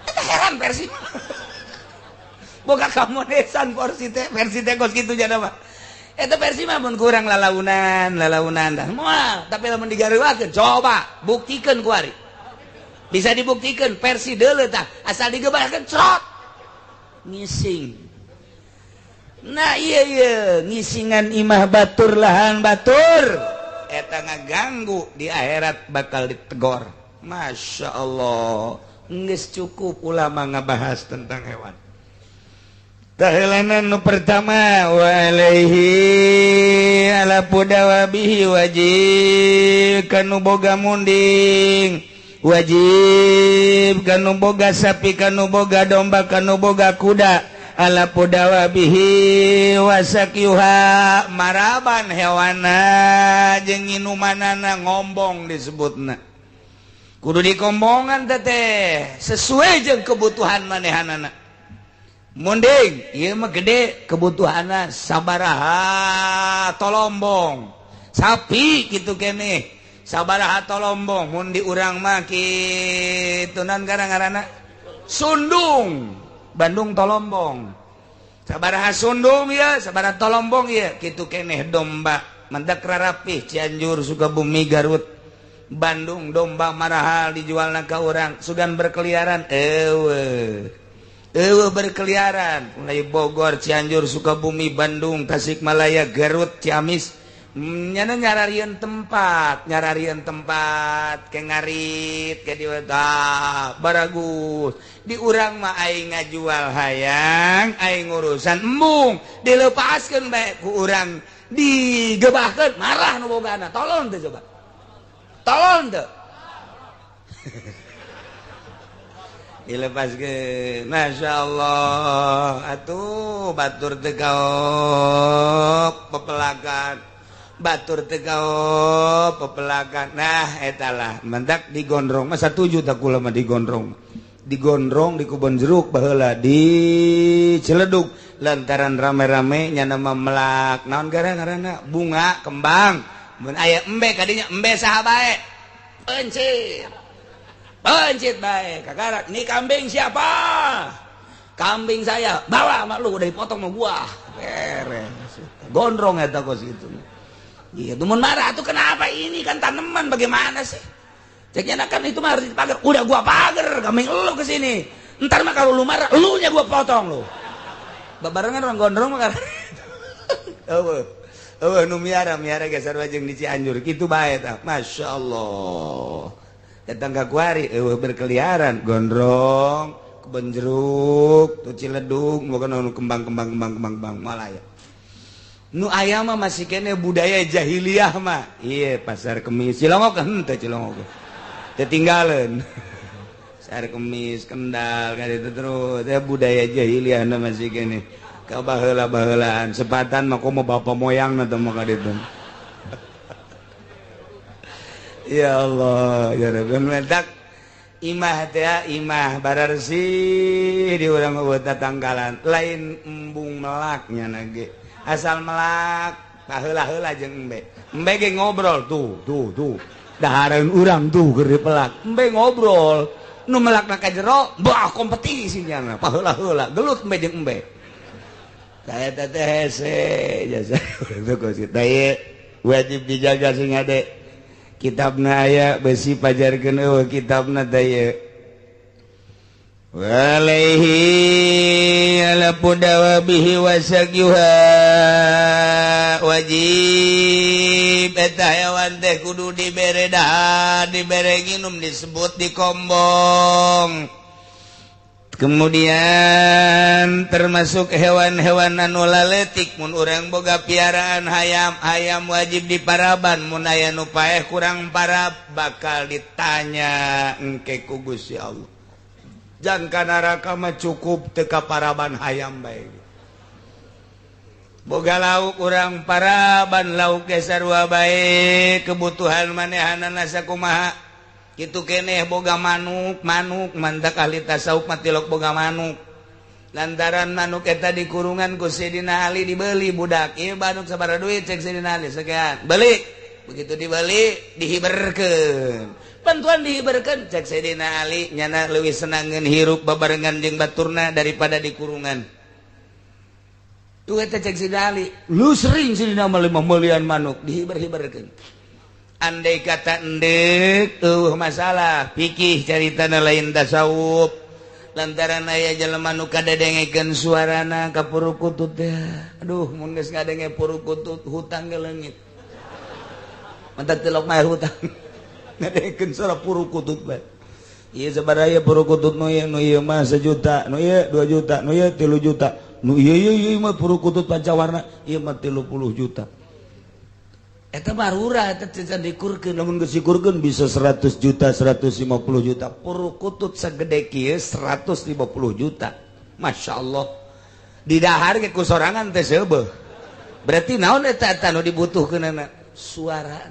eta heran Persi boga kamonesan Persi teh kos kitu nya mah eta Persi mah mun kurang lalaunan dah moal tapi lamun digareuwakeun coba buktikeun ku ari bisa dibuktikan Persi deuleu tah asal digeubahkeun crot ngising nah iya ngisingan imah batur lahan batur eta ngaganggu di akhirat bakal ditegor Masya Allah geus cukup ulama ngabahas tentang hewan tahelanan nu pertama wa alaihi ala pudawabihi wajib kanu boga munding wajib kanu boga sapi kanu boga domba kanu boga kuda ala pudawabihi wasakyuha maraban hewana jeung minumanana ngombong disebutna kudu dikombongan teh sesuai jeung kebutuhan manehanana munding ieu mah gede kebutuhanna sabaraha tolombong sapi kitu keneh sabaraha tolombong mun di urang mah kitu nan garang-garana sundung Bandung tolombong sabaraha sundung ya sabaraha tolombong ya kitu keneh domba mendak rarapih Cianjur Sukabumi Garut Bandung domba marahal dijualna ka urang sugan berkeliaran berkeliaran mulai Bogor Cianjur Sukabumi Bandung Tasikmalaya Garut Ciamis nyana nyararieun tempat ke ngarit ke dieu baragus di urang mah aing ngajual hayang aing urusan embung dilepaskeun bae ku urang digebahkeun marah nu bogana tolong teu coba tolong teu dilepaskeun Masya Allah atuh batur teu gaok pepelakan batur teu gaop pepelakan nah etalah mendak digondrong mah satuju tak kula mah digondrong di Kebon Jeruk baheula di Ciledug lantaran rame-rame nya nama melak naon gara-garana bunga kembang mun aya embe kadinya embe saha bae pencit bae kakarak ini kambing siapa kambing saya bawa mak lu udah dipotong sama gua beres gondrong eta kos gitu. Iya, tuh marah tuh kenapa ini kan tanaman bagaimana sih? Ceknya kan itu mah harus dipagar. Udah gua pagar, kambing lu kesini. Ntar mah kalau lu marah, lu nya gua potong lu. Babarengan orang gondrong mah kan. Nu miara geser wajeng di Cianjur, gitu bae tah. Masya Allah. Datang ka kuari, berkeliaran gondrong, Kebon Jeruk, tuh Ciledug, bukan kembang Malaya. Nu aya mah masih kene budaya jahiliyah mah iya pasar kemis Cilongok henteu Cilongok ketinggalan pasar kemis Kendal ka ditu terus budaya jahiliyah na masih kene ka baheula-baheulaan sepatan mah komo bapa moyangna teh mah ka ditu ya Allah ya Rabbi mentak imah teh imah bararsi di urang mah tatanggalan lain embung melaknya nage asal melak heula-heula jeung embe ge ngobrol tuh dahareun urang tuh keur dipelak embe ngobrol nu melakna ka jero bah kompetisinya paheula-heula gelut embe jeung embe saya teh hese jasa wajib dijaga sing ade kitabna aya besi pajarkeun eueuh kitabna teh walaihi ala pudawa bihi wasagyuha wajib eta hewan teh kudu dibere dahar dibere nginum disebut dikombong. Kemudian termasuk hewan-hewan anu laletik mun urang boga piaraan hayam wajib diparaban mun aya nu paeh kurang parab bakal ditanya engke ku Gusti Allah. Jangka neraka mah cukup teu kaparaban hayam bae. Boga lauk urang paraban lauk ge sarua bae kebutuhan manehanana sakumaha. Kitu keneh boga manuk mantak ahli tasawuf mah tilok boga manuk. Lantaran manuk eta di kurungan ku Sayyidina Ali dibeli budak. Ieu manuk sabaraha duit cek Sayyidina Ali sekian. Beli. Begitu dibeli dihiberkeun. Bantuan dihiberkeun cek Sayyidina Ali nyana leuwih senangeun hirup babarengan jeung baturna daripada di kurungan. Tuh eta cek Sayyidina Ali, lu sering Sayyidina Ali memulian manuk dihiber-hiberkeun. Andai kata endek masalah pikih caritana lain tasawuf lantaran aya jelema nu kadadengekeun suarana ka purukutut teh aduh mun geus ngadenge purukutut hutang ke leungit mantak tilok mah hutang ngadengekeun suara purukutut bae ieu sabaraha purukutut nu ieu mah 1 juta nu ieu 2 juta nu ieu 3 juta nu ieu mah purukutut pancawarna ieu mah 30 juta. Eta barura eta can dikurkeun lamun geus dikurkeun bisa 100 juta 150 juta purukutut sagede kieu 150 juta masyaallah di dahar ge ku sorangan teh seubeuh berarti naon eta anu dibutuhkeunana suara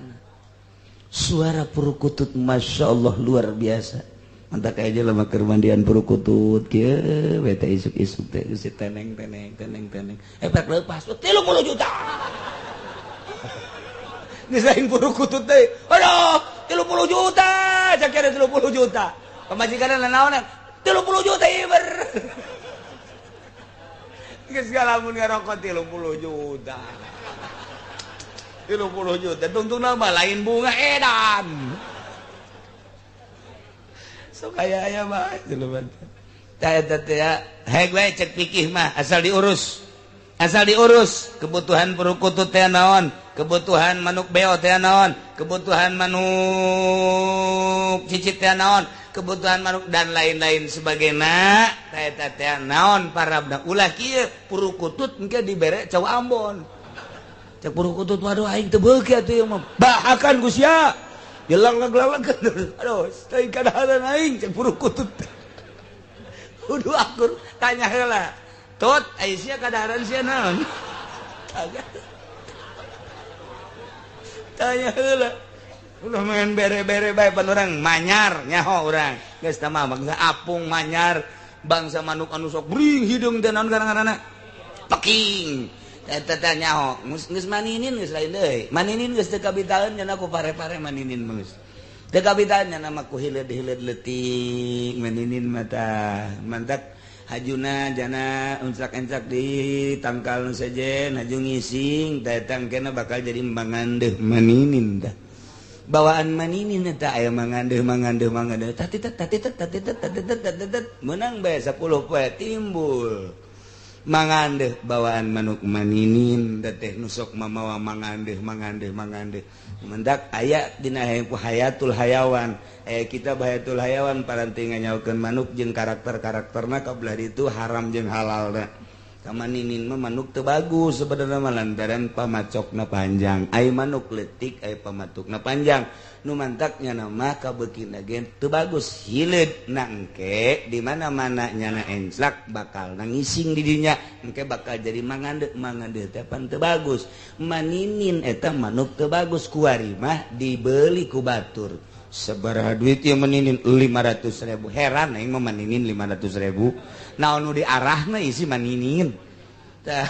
purukutut masyaallah luar biasa mantak aya jelema keur mandian purukutut kieu we teh isuk-isuk teh geus teneng efek leupas 30 juta nisain purukutut teh aduh 30 juta cakere 30 juta pamajikanna naon 30 juta iber geus galamun ngarokot 30 juta 30 juta tungtungna mah lain bunga edan sok aya mah jelema teh eta teh haeg we cek pikih mah asal diurus kebutuhan purukutut teh naon kebutuhan manuk beo teh naon kebutuhan manuk cicit teh naon kebutuhan manuk dan lain-lain sebagainya eta teh naon parabna ulah kieu purukutut engke dibere Caw Ambon cek purukutut waduh aing teu beuki atuh ieu mah bahakan Gusti ya jelang-jelang aduh teuing kadaharan aing cek purukutut kudu akur tanya heula tot Aisyah kadaharan sia naon tanya heula ulah main bere-bere bae pan urang manyar nyaho urang geus tah mah bangsa apung manyar bangsa manuk anu sok bring hidung teh naon garang-garangna peking eta teh nyaho geus maninin geus lain deui maninin geus teu kabitaeun nya ku pare-pare maninin geus teu kabitaeun nya mah ku hileud-hileud leutik maninin mah tah mantak hajuna jana uncak-encak di tangkal sejen haju ngising datang kena bakal jadi mangandeuh maninin dah bawaan maninin eta aya mangandeuh tatitet menang bae 10 poe timbul mangandeuh bawaan manuk maninin da teh nu sok mamawa mangandeuh mendak aya dina hayatul hayawan kita bahayatul hayawan paranting nganyaokeun manuk jeung karakter-karakterna kabelah ditu haram jeung halalna kamaninin mah manuk teu bagus sebenarnya mah lantaran pamacokna panjang ai manuk leutik ai pamatukna panjang nu mantak nyana mah kabeukina ge teu bagus hileud na engke di mana-mana nyana enclak bakal nangising di dinya engke bakal jadi mangandeuh teh pan teu bagus maninin eta manuk teu bagus kuari mah dibeli ku batur sabaraha duit ieu maninin 500.000 heran aing mah maninin 500.000 naon nu diarahna isi maninin tah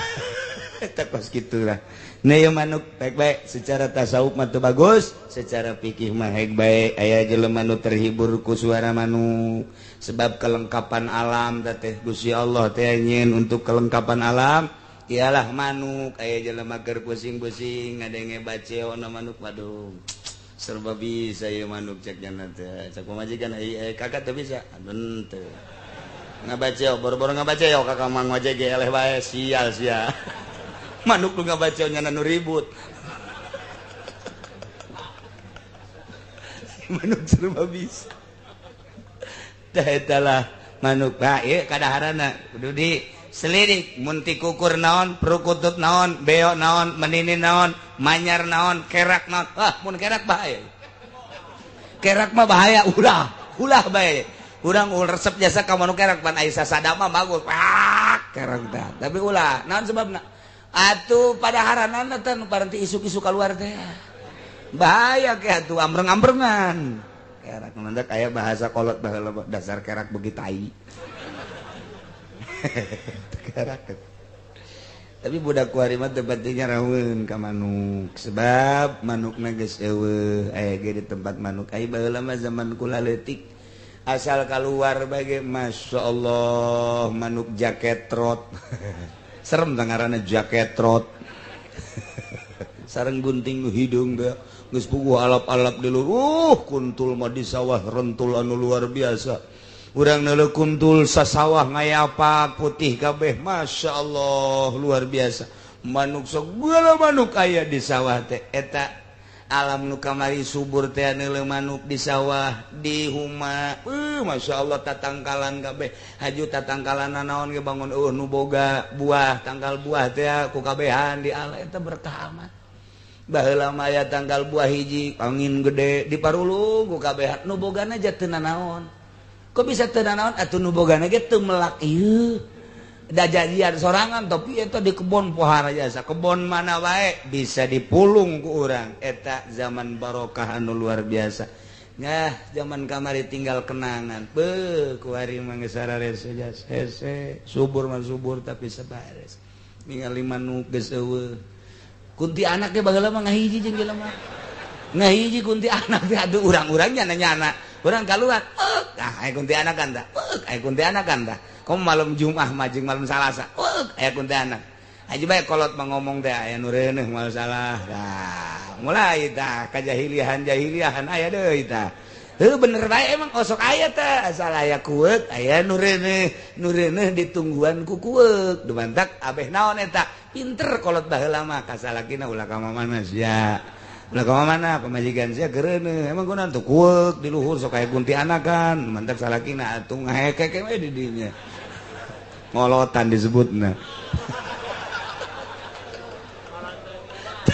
eta kos kitu lah manuk baik-baik secara tasawuf mah teu bagus, secara fikih mah baik. Aya jelema nu terhibur ku suara manuk sebab kelengkapan alam teh Gusti Allah teh nyin untuk kelengkapan alam ialah manuk. Aya jelema keur pusing-pusing ngadenge baceona manuk, waduh serba bisa ya manuk cek jana teh. Cek pamajikan kakak teu bisa, aduh teu. Ngabaceo boro-boro ngabaceo kakak mang wajege eleh bae sial sia. Manuk lu ngabaceonya nu ribut. Manuk serba bisa. Tah eta lah manuk bah ieu kadaharana kudu di selidik mun ti kukur naon, perukutut naon, beo naon, menini naon, manyar naon, kerak naon. Mun kerak bahaya. Kerak mah bahaya ulah bae. Urang resep jasa ka manuk kerak pan aya sasada mah bagus. Pak kerak tah. Tapi ulah naon sebabna? Atuh pada haranana teh paranti isuk-isuk keluar teh. Bahaya ke atuh ambreng-ambrengan. Kerak nanti kayak bahasa kolot dasar kerak begitu tai. Kerak. Tapi budak kuari mah teu pentingnya raweun ka manuk sebab manukna geus eueuh aya ge di tempat manuk ai baheula mah zaman kula leutik asal keluar bage masyaallah manuk jaket trot. Serem tangarana jaket trot. Sareng gunting hidung teh geus puguh alap-alap di luruh kuntul mah di sawah rentul anu luar biasa. Urang neuleuh kuntul sasawah ngayapak putih kabeh masyaallah luar biasa. Manuk segala manuk aya di sawah teh eta alam nu kamari subur teh neuleuh manuk di sawah di huma. Masyaallah tatangkalan kabeh. Haju tatangkalanna naon ge bangun nu boga buah tangkal buah teh ku kabehan di ala eta berkah amat. Baheula mah aya tangkal buah hiji angin gede diparulung ku kabehan nu bogana aja teu nanaon. Kok bisa teu nanaon atuh nu bogana ge teu melak ieu. Da jadian sorangan tapi eta di kebon pohara jasa kebon mana wae bisa dipulung ku urang eta zaman barokah anu luar biasa. Nah zaman kamari tinggal kenangan beuh kuari mah geus sarares hese subur mah subur tapi sabares ningali manuk geus eueuh kunti anak teh baheula mah ngahiji jeung jelema ngahiji kunti anak teh aduh urang-urangnya nanya urang kaluar aya kunti anak kan tah aya kunti anak kan tah komo malam Jumat mah jeung malam Salasa aya kunti anak aja bae kolot mah ngomong teh aya nu reuneuh moal salah tah mulai tah kajahiliahan aya deui tah heuh bener bae emang osok aya teh asal aya kueuk aya nu reuneuh ditungguan ku kueuk dumantak abeh naon eta pinter kolot baheula mah kasalakina ulah ka mana sia ulah ka mana pamajikan sia geureuneuh emang kunaon tuh kueuk di luhur sok aya kuntianak kan mantap salakina atuh ngahekeke we di dinya ngolotan disebutna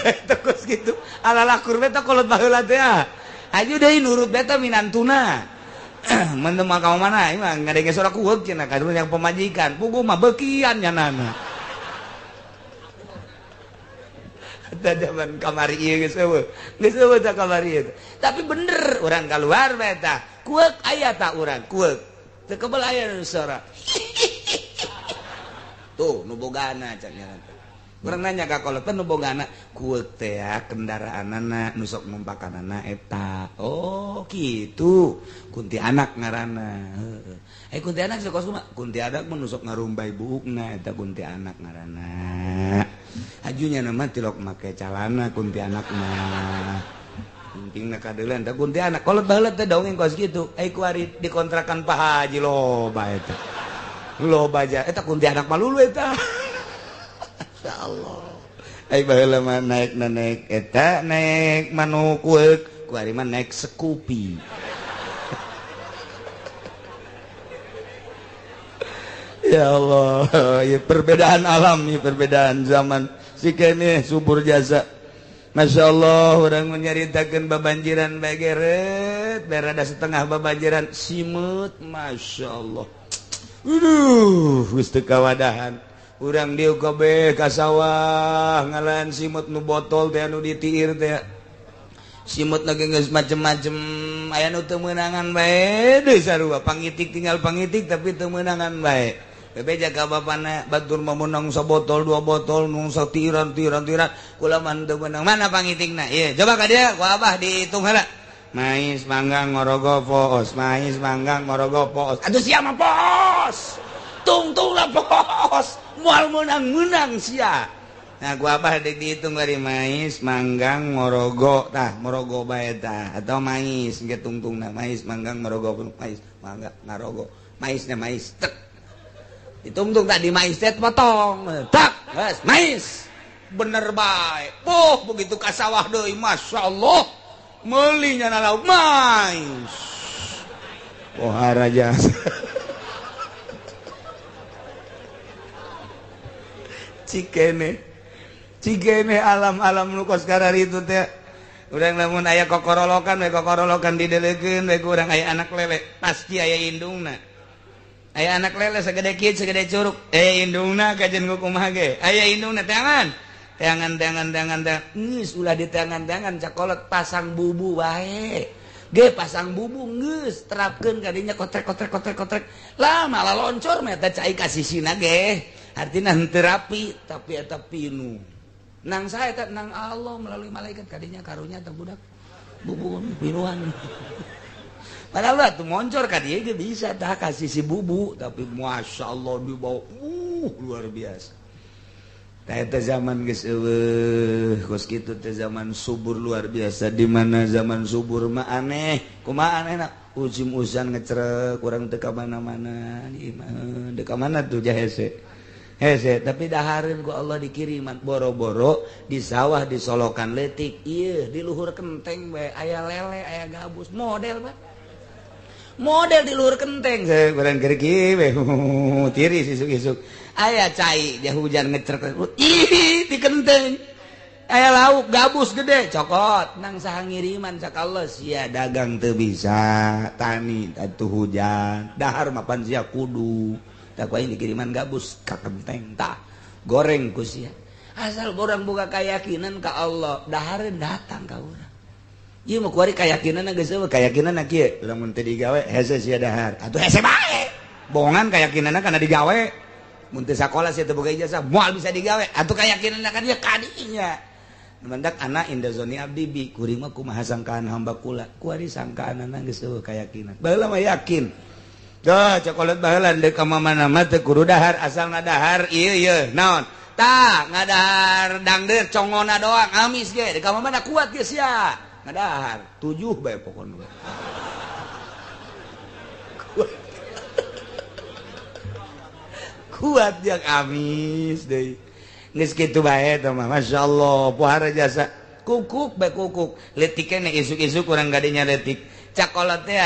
terus gitu alalakur beta kolot baheula teh aju deui nurut beta minantuna mun teu maka mana ieu mah ngadenge sora kueuk cenah kadun yang pemajikan puguh mah beukian nyanana eta zaman kamari ieu geus eueuh tah kamari ieu tapi bener urang kaluar beta kueuk aya tah urang kueuk teu kebeul aya nu sora tuh nu bogana cak nyaran urang nanya ka kolot nu bogana kueuk teh kendaraanana nu sok numpakanana eta oh kitu kuntianak ngaranna heuh kuntianak sok kumaha kuntianak mah nu sok ngarumbai buukna eta kuntianak ngaranna ajunya nama tilok make calana kuntianak mah pentingna kadeuleun teh kuntianak kolot baheula teh dongeng kos kitu kuari dikontrakan Pak Haji loba eta loba aja eta kuntianak mah lulu eta insyaallah baheula mah naik eta naik manuk kueuk kuari mah naik Scoopy ya Allah ya perbedaan alam ya perbedaan zaman sikene subur jasa Masya Allah orang menyaritakeun babanjiran bageret berada setengah babanjiran simut Masya Allah geus teu kawadahan urang dieu kabeh ka sawah ngalan simut nu botol teh anu ditiir teh simut lagi geus macem-macem aya nu teu meunangan bae deui sarua pangitik tinggal pangitik tapi teu meunangan bae bebeja ka bapana batur meunang sabotol 2 botol nu satiran kula manteu menang mana pangitingna ieu coba ka dia ku abah dihitung heula mais manggang ngorogo poos mais manggang ngorogo poos atuh sia mah poos tungtungna poos moal menang sia nah ku abah dihitung dari mais manggang ngorogo tah ngorogo bae tah atau mais ge tungtungna mais manggang ngorogo mais mangga ngarogo maisnya mais tek ditungtung tak di mais teh potong tak geus mais bener bae begitu ka sawah deui masyaallah meuli nya lauk mais pohara jasa cikene alam-alam nu kos karari itu teh urang lamun aya kokorolokan we kokorolokan didelekeun we urang aya anak lele pasti aya indungna aya anak lele segede kieu segede curug indungna kajen kumaha ge aya indungna tangan geus ulah di tangan cakolot pasang bubu wae ge pasang bubu geus terapkeun ka dinya kotrek lah malah loncor mah eta cai ka sisina ge artina henteu rapi tapi eta pinu nang saha eta nang Allah melalui malaikat kadinya karunya teh budak bubu pinuan padahal tuh moncor ka dieu ge bisa tah ka sisi bubu tapi masyaallah dibawa luar biasa. Tah eta zaman geus eueuh kos kitu teh zaman subur luar biasa di mana zaman subur mah aneh kumaha anehna ujim-ujan ngecrek urang teu ka mana-mana di imah deuk ka mana tuh jahese hese tapi dahareun ku Allah dikiriman boro-boro di sawah disolokan leutik ieu di luhur kenteng bae aya lele aya gabus model di luhur kenteng urang keur kieu we tiris isuk-isuk aya cai dia hujan ngecerek ih di kenteng aya lauk gabus gede cokot nang saha ngiriman sakallah sia dagang teu bisa tani atuh hujan dahar mapan sia kudu tak ku aing dikiriman gabus ka kenteng tah goreng ku sia asal urang boga kayakinan ka Allah dahareun datang ka urang ieu mah kuari kayakinanna geus eueuh kayakinanna kieu lamun teu digawe hese sia dahar atuh hese bae bohongan kayakinanna kana digawe mun teu sakola sia teu boga ijazah moal bisa digawe atuh kayakinanna ka dieu kadinya mendak anak inda zoni abdi bi kuring mah kumaha sangkaan hamba kula kuari sangkaanna geus eueuh kayakinan baheula mah yakin dah cokolat baheula deuk ka mana mah teu kudu dahar asal ngadahar ieu naon tah ngadahar dangdeut congona doang amis ge deuk ka mana kuat ge sia ngadahar 7 bae pokona kuat yang amis deui geus kitu bae tah mah masyaallah pohara jasa kukuk bae kukuk leutik keneh isuk-isuk urang gadinya leutik cakolot teh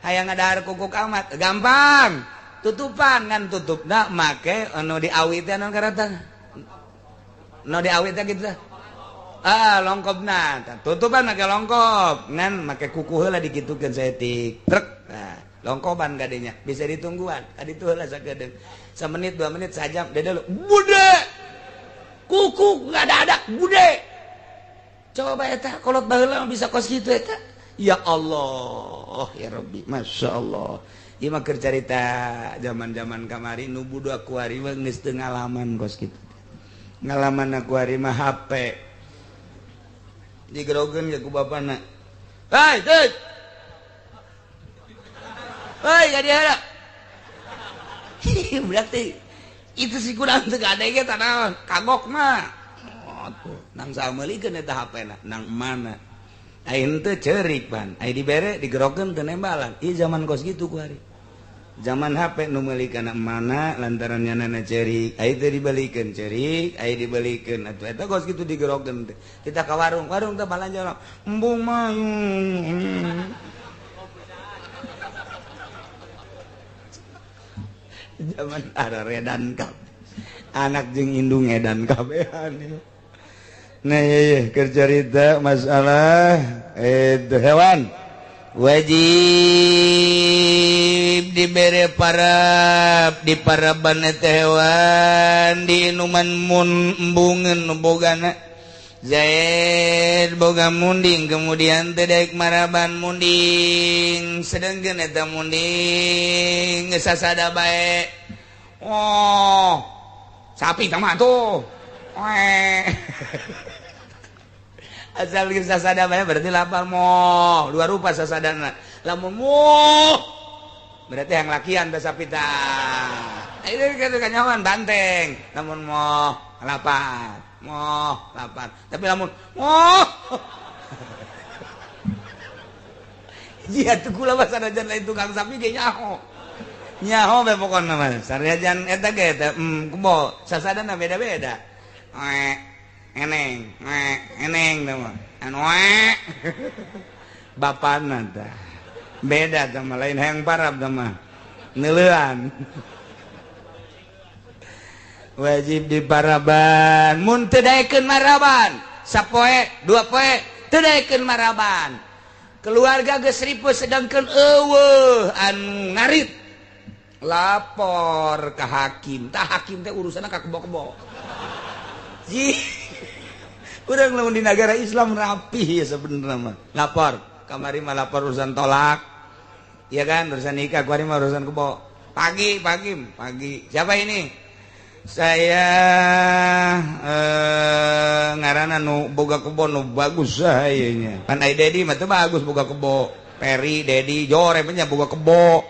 hayang ngadahar kukuk amat gampang tutupan kan tutupna make anu diawit teh anu karata nu diawit teh kitu longkopna tutupan make longkop ngan make kuku heula dikitukeun saeutik trek nah longkoban gadinya bisa ditungguan aditu heula sakedeung samenit 2 menit sajam dede bude kuku ngadadak bude coba eta kolot baheula bisa kos kitu eta ya Allah ya Rabbi masyaallah ieu mah keur carita zaman-zaman kamari nu budak kuari mah geus teu ngalaman kos kitu ngalaman aku ari mah HP digerogeun ke ku bapana hei teuing hei ka dieu berarti itu si kurang teu gadege tah naon kagok mah nang sameulikeun eta HP-na nang mana aing teu ceurik pan ai dibere digerokeun teu nembalan ieu zaman kos kitu ku ari zaman HP nu meuli kana mana lantaran nyanana ceurik ai teu dibalikeun ceurik ai dibalikeun atuh eta kos kitu digerokeun teh kita ka warung teh balanja embung mah zaman araredan kab anak jeung indung edan kabehan ieu nah iya keur carita masalah itu hewan wajib dibere parab di paraban eta hewan di inuman mun embungeun nu bogana Zaid boga munding kemudian teh daek maraban munding sedengkeun eta munding geus sasada bae Oh, sapi sama tuh. Asal kita sasada berarti lapar moh. Dua rupa sasadana. Lamun moh berarti yang lakian da sapi tah. Ini kan nyawan banteng. Lamun moh lapar. Moh lapar. Tapi lamun moh iya tuh kula mah sanajan lain tukang sapi ge nyaho. Nyaho bae pokona mah. Sanajan eta ge teh kebo sasadana beda-beda. Eneng teh mah. Anu bapana tah. Beda teh mah lain hayang parab teh mah. Neuleuan. Wajib diparaban. Mun teu daekeun maraban, sapoe, dua poe teu daekeun maraban. Keluarga geus ripuh sedangkeun eueuh anu ngarit lapor ka hakim. Tah hakim teh urusanna ka kebo-kebo. Ji. Urang lamun di negara Islam rapih ya sebenarnya mah. Lapor, kamari mah lapor urusan tolak. Iya kan, urusan nikah, kamari mah urusan kebo. Pagi. Siapa ini? Saya ngaranna nu boga kebo nu bagus sayanya. Pan ai Dedi mah teu bagus boga kebo. Peri, Dedi, Jore nya boga kebo.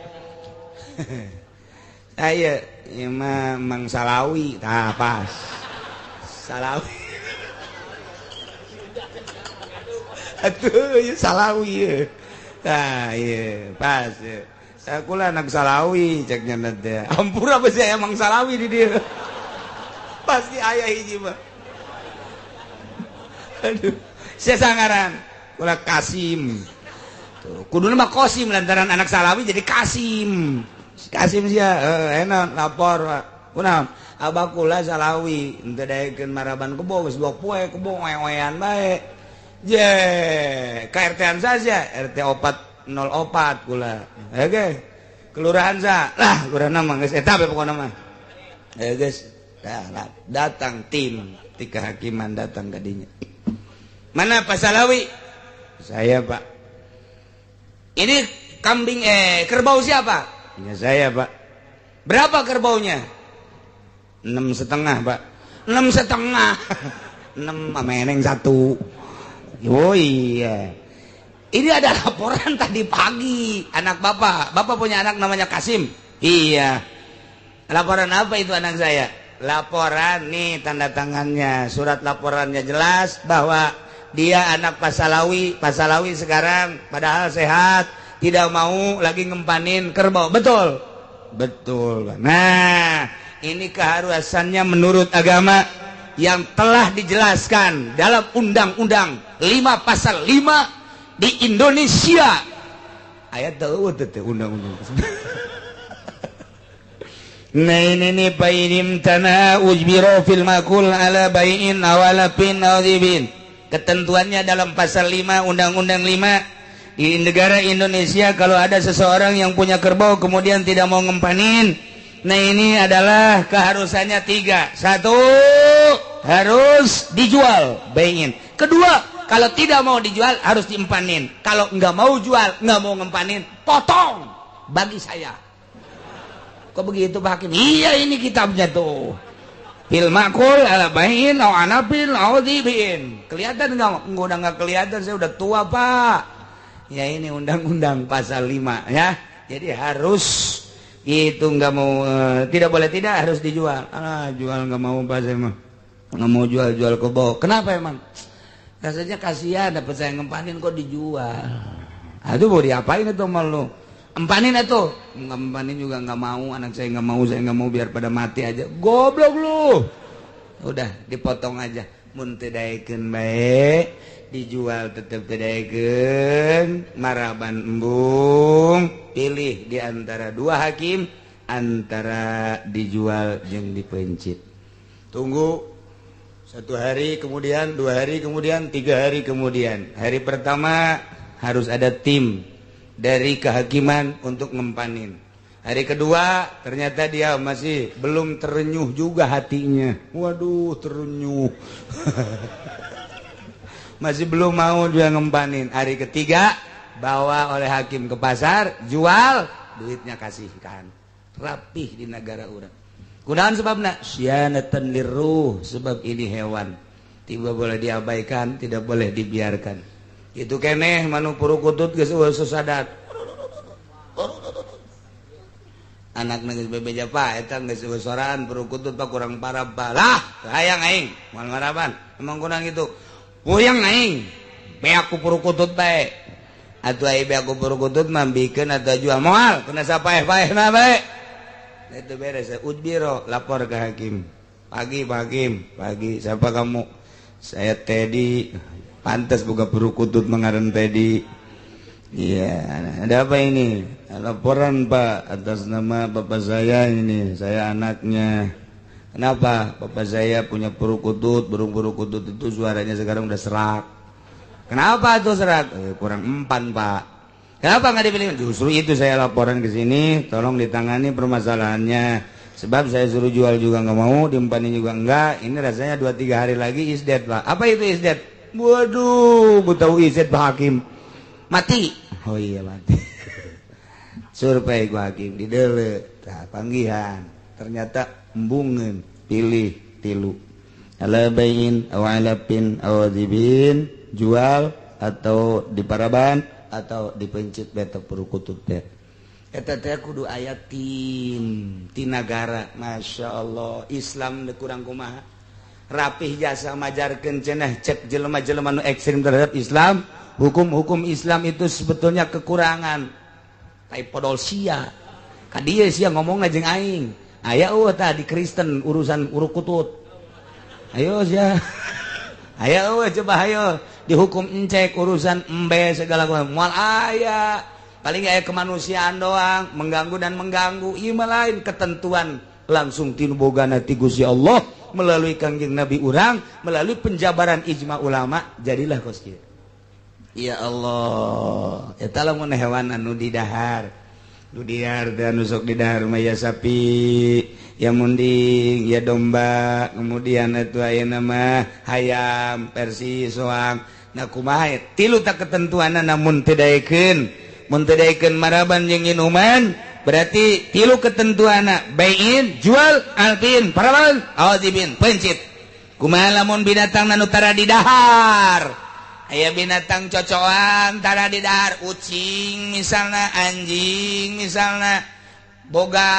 Saya ieu mah Mang Salawi, tah pas. Salawi. Atuh ieu Salawi ieu. Tah ieu pas. Sakula anak Salawi cek nya teh. Ampura beusi aya Mang Salawi di dieu. Pasti ayah hiji mah. Aduh, saya sangaran. Kula Kasim. Tuh, kuduna mah Qasim lantaran anak Salawi jadi Kasim. Kasim sia enak lapor. Kunaon? Abah kula Salawi, henteu daekeun maraban kebo geus 2 poe kebo wewean bae. Je, ka RT-an saja, RT 404 kula. Oke. Kelurahan sa. Lah, kelurahan mah geus eta bae pokona mah. Geus datang tim ti kehakiman datang kadinya. Mana Pak Salawi? Saya Pak. Ini kambing kerbau siapa? Ya saya Pak. Berapa kerbaunya? 6,5 Pak. 6,5. 6 meneng 1. Oh iya. Ini ada laporan tadi pagi anak bapak. Bapak punya anak namanya Kasim. Iya. Laporan apa itu anak saya? Laporan nih tanda tangannya, surat laporannya jelas bahwa dia anak Pak Salawi. Pak Salawi sekarang padahal sehat, tidak mau lagi ngempanin kerbau. Betul? Betul. Nah, ini keharusannya menurut agama yang telah dijelaskan dalam Undang-Undang 5 pasal 5 di Indonesia. Ayat tahu undang-undang. Nah ini painim tanah ujbiro fil makul ala bayin awalapin awdibin. Ketentuannya dalam pasal 5 Undang-Undang 5 di negara Indonesia, kalau ada seseorang yang punya kerbau kemudian tidak mau ngempanin, nah ini adalah keharusannya 3. 1, harus dijual bayin. Kedua, kalau tidak mau dijual harus diempanin. Kalau nggak mau jual, nggak mau ngempanin, potong bagi saya. Kok begitu Pak Hakim? Iya ini kitabnya tuh. Fil makul ala bayin aw anapil aw dibin. Kelihatan nggak? Udah nggak kelihatan, saya udah tua Pak. Ya ini undang-undang pasal 5 ya. Jadi harus itu, nggak mau tidak boleh tidak, harus dijual. Jual nggak mau Pak, saya mah nggak mau jual kebo. Kenapa emang? Rasanya kasihan dapat saya ngempanin kok dijual. Aduh mau diapain itu malu? Empanin itu, nggak empanin juga nggak mau, anak saya nggak mau biar pada mati aja. Goblok lu. Udah dipotong aja. Mun teu daekeun bae, dijual tetep teu daekeun, maraban embung, pilih di antara 2 hakim, antara dijual jeung dipencit. Tunggu 1 hari kemudian, 2 hari kemudian, 3 hari kemudian. Hari pertama harus ada tim dari kehakiman untuk ngempanin. Hari kedua ternyata dia masih belum terenyuh juga hatinya. Waduh, terenyuh. Masih belum mau dia ngempanin. Hari ketiga bawa oleh hakim ke pasar, jual, duitnya kasihkan. Rapih di negara orang. kunaon sebabna syianatan lirruh, sebab ini hewan tidak boleh diabaikan, tidak boleh dibiarkan. Itu keneh manu purukutut geus sadat anak geus bebeja pa eta geus soraan purukutut pa kurang parab pa lah hayang aing moal ngaraban emang kunang itu puyang aing be aku purukutut bae atuh ai be aku purukutut mah bikeun atuh jual moal kena sapaeh-paehna bae itu beres udbiro lapor ke hakim pagi siapa kamu saya Teddy pantas buka purukutut mengaran Teddy. Iya, ada apa ini? Laporan Pak atas nama bapak saya ini, saya anaknya. Kenapa? Bapak saya punya purukutut, burung purukutut itu suaranya sekarang udah serak. Kenapa tuh serak? Kurang empan Pak. Kenapa nggak dipilih? Justru itu saya laporan ke sini, tolong ditangani permasalahannya. Sebab saya suruh jual juga nggak mau, diempanin juga enggak. Ini rasanya 2-3 hari lagi isdet Pak. Apa itu isdet? Waduh, gue tahu isdet Pak Hakim. Mati. Oh iya mati. Survei gua hakim didele panggihan ternyata embungeun pilih tilu ala bayin aw alapin aw dibin jual atau diparaban atau dipencit beta purukutut teh eta teh kudu aya tim ti nagara. Masya Allah Islam teu kurang kumaha rapih jasa majarkeun cenah cek jelema-jelema nu ekstrem terhadap Islam. Hukum-hukum Islam itu sebetulnya kekurangan. Kayak podol sia. Kadieu sia ngomongna jeung aing. Aya tah di Kristen urusan urukutut. Ayo sia. Aya coba ayo dihukum encek urusan embe segala moal aya. Paling aya kemanusiaan doang, mengganggu dan mengganggu. Ieu mah lain ketentuan langsung tinu bogana ti Gusti Allah melalui Kangjeng Nabi urang, melalui penjabaran ijma ulama jadilah kos kieu. Ya Allah, eta lamun hewan anu di dahar. Nu di dahar dan nusuk di dahar mah ya sapi, ya munding, ya domba, kemudian atuh ayeuna mah hayam, persi, soang. Nah kumaha tilu tak ketentuanna namun teu daekeun. Mun teu daekeun maraban jeung inuman, berarti tilu ketentuanna bai'in, jual, alpin, paraban, awazibin, pencit. Kumaha lamun binatang anu tara di dahar? Aya binatang cocokan tara di dahar ucing misalna anjing misalna boga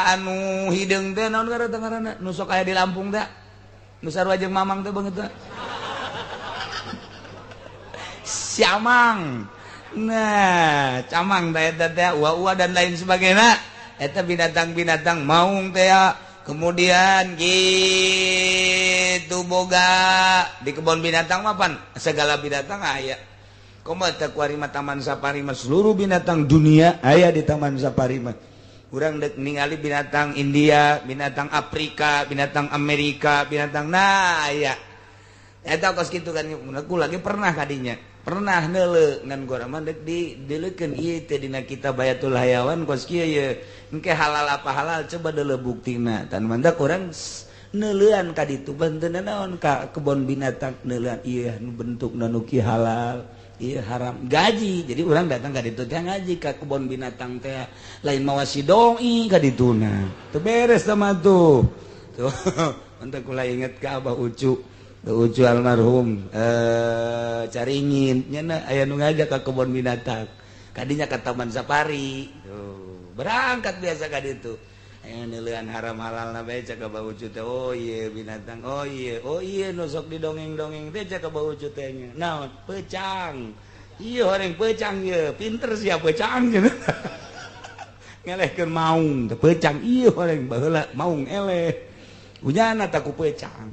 anu hideung teh naon ngaranna nu sok aya di Lampung teh nu sarua jeung mamang teh beungeut teh siamang. Nah camang teh eta teh ua-ua dan lain sebagainya eta binatang-binatang maung teh ya. Kemudian gitu boga di kebun binatang mapan segala binatang aya. Komo teh ku mah taman safari mah seluruh binatang dunia aya di taman safari mah. Urang dek ningali binatang India, binatang Afrika, binatang Amerika, binatang nah aya. Eta kos kitu kan aku lagi pernah kadinya. Pernah neuleuh ngan gua mah dek dileukeun ieu teh dina kitab Bayatul Hayawan kos kieu ye. Engke halal apa halal coba deuleuh buktina tan manda urang neuleuan ka ditu banteunna naon ka kebon binatang neuleuan ieu nu bentukna nu kieu halal ieu haram gaji. Jadi urang datang ka ditu teh ngaji ka kebon binatang teh lain mawasi doi ka dituna teu beres sama tuh untuk kula inget ka Abah Ucu almarhum caringin nyana aya nu ngajak ka kebon binatang kadinya ka taman safari berangkat biasa ka ditu aya neuleuan haram halalna bae cak Abah Ucu teh oh ieu binatang oh ieu nu sok didongeng-dongeng teh cak Abah Ucu teh naon peucang ieu horeng peucang ieu pinter sia peucang ngelehkeun maung teh peucang ieu horeng baheula maung eleh hujanna teh ku peucang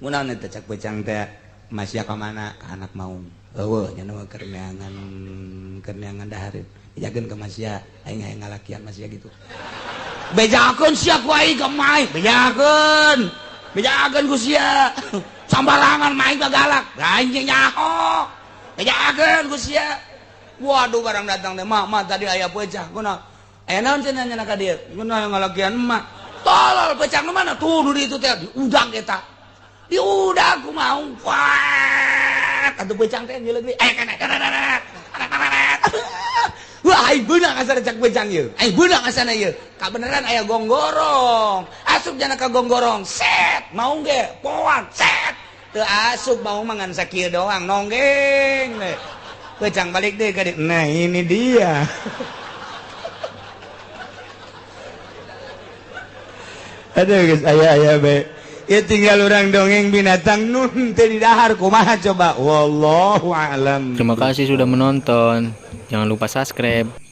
munaon eta cak peucang teh masya ka mana ka anak maung eueuh nya mah keur neangan dahareun bejakeun ka masya aing hayang ngalakian masya gitu bejakeun sia ku aing ka mai bejakeun ku sia sambarangan maing galak anjing nyaho bejakeun ku sia waduh barang datang teh mah tadi aya peucang kunaon aya naon cenah nya ka dieu kunaon ngalakian emak tolol peucang nu mana tuh nu ditu teh diudang eta diudah aku mau wah atuh peucang teh nyeuleuk deui kana wah ai beunang asal cak bejang ieu. Ai beunang asana ieu. Kabeneran aya gonggorong. Asup jana ka gonggorong. Set, mau ge? Poan, set. Teu asup mau mangan sakieu doang nonggeng. Bejang balik deui ka dieu. Nah, ini dia. Aduh guys, ayah be. Ya tinggal orang dongeng binatang nun teu di dahar kumaha coba. Wallahu a'lam. Terima kasih sudah menonton. Jangan lupa subscribe.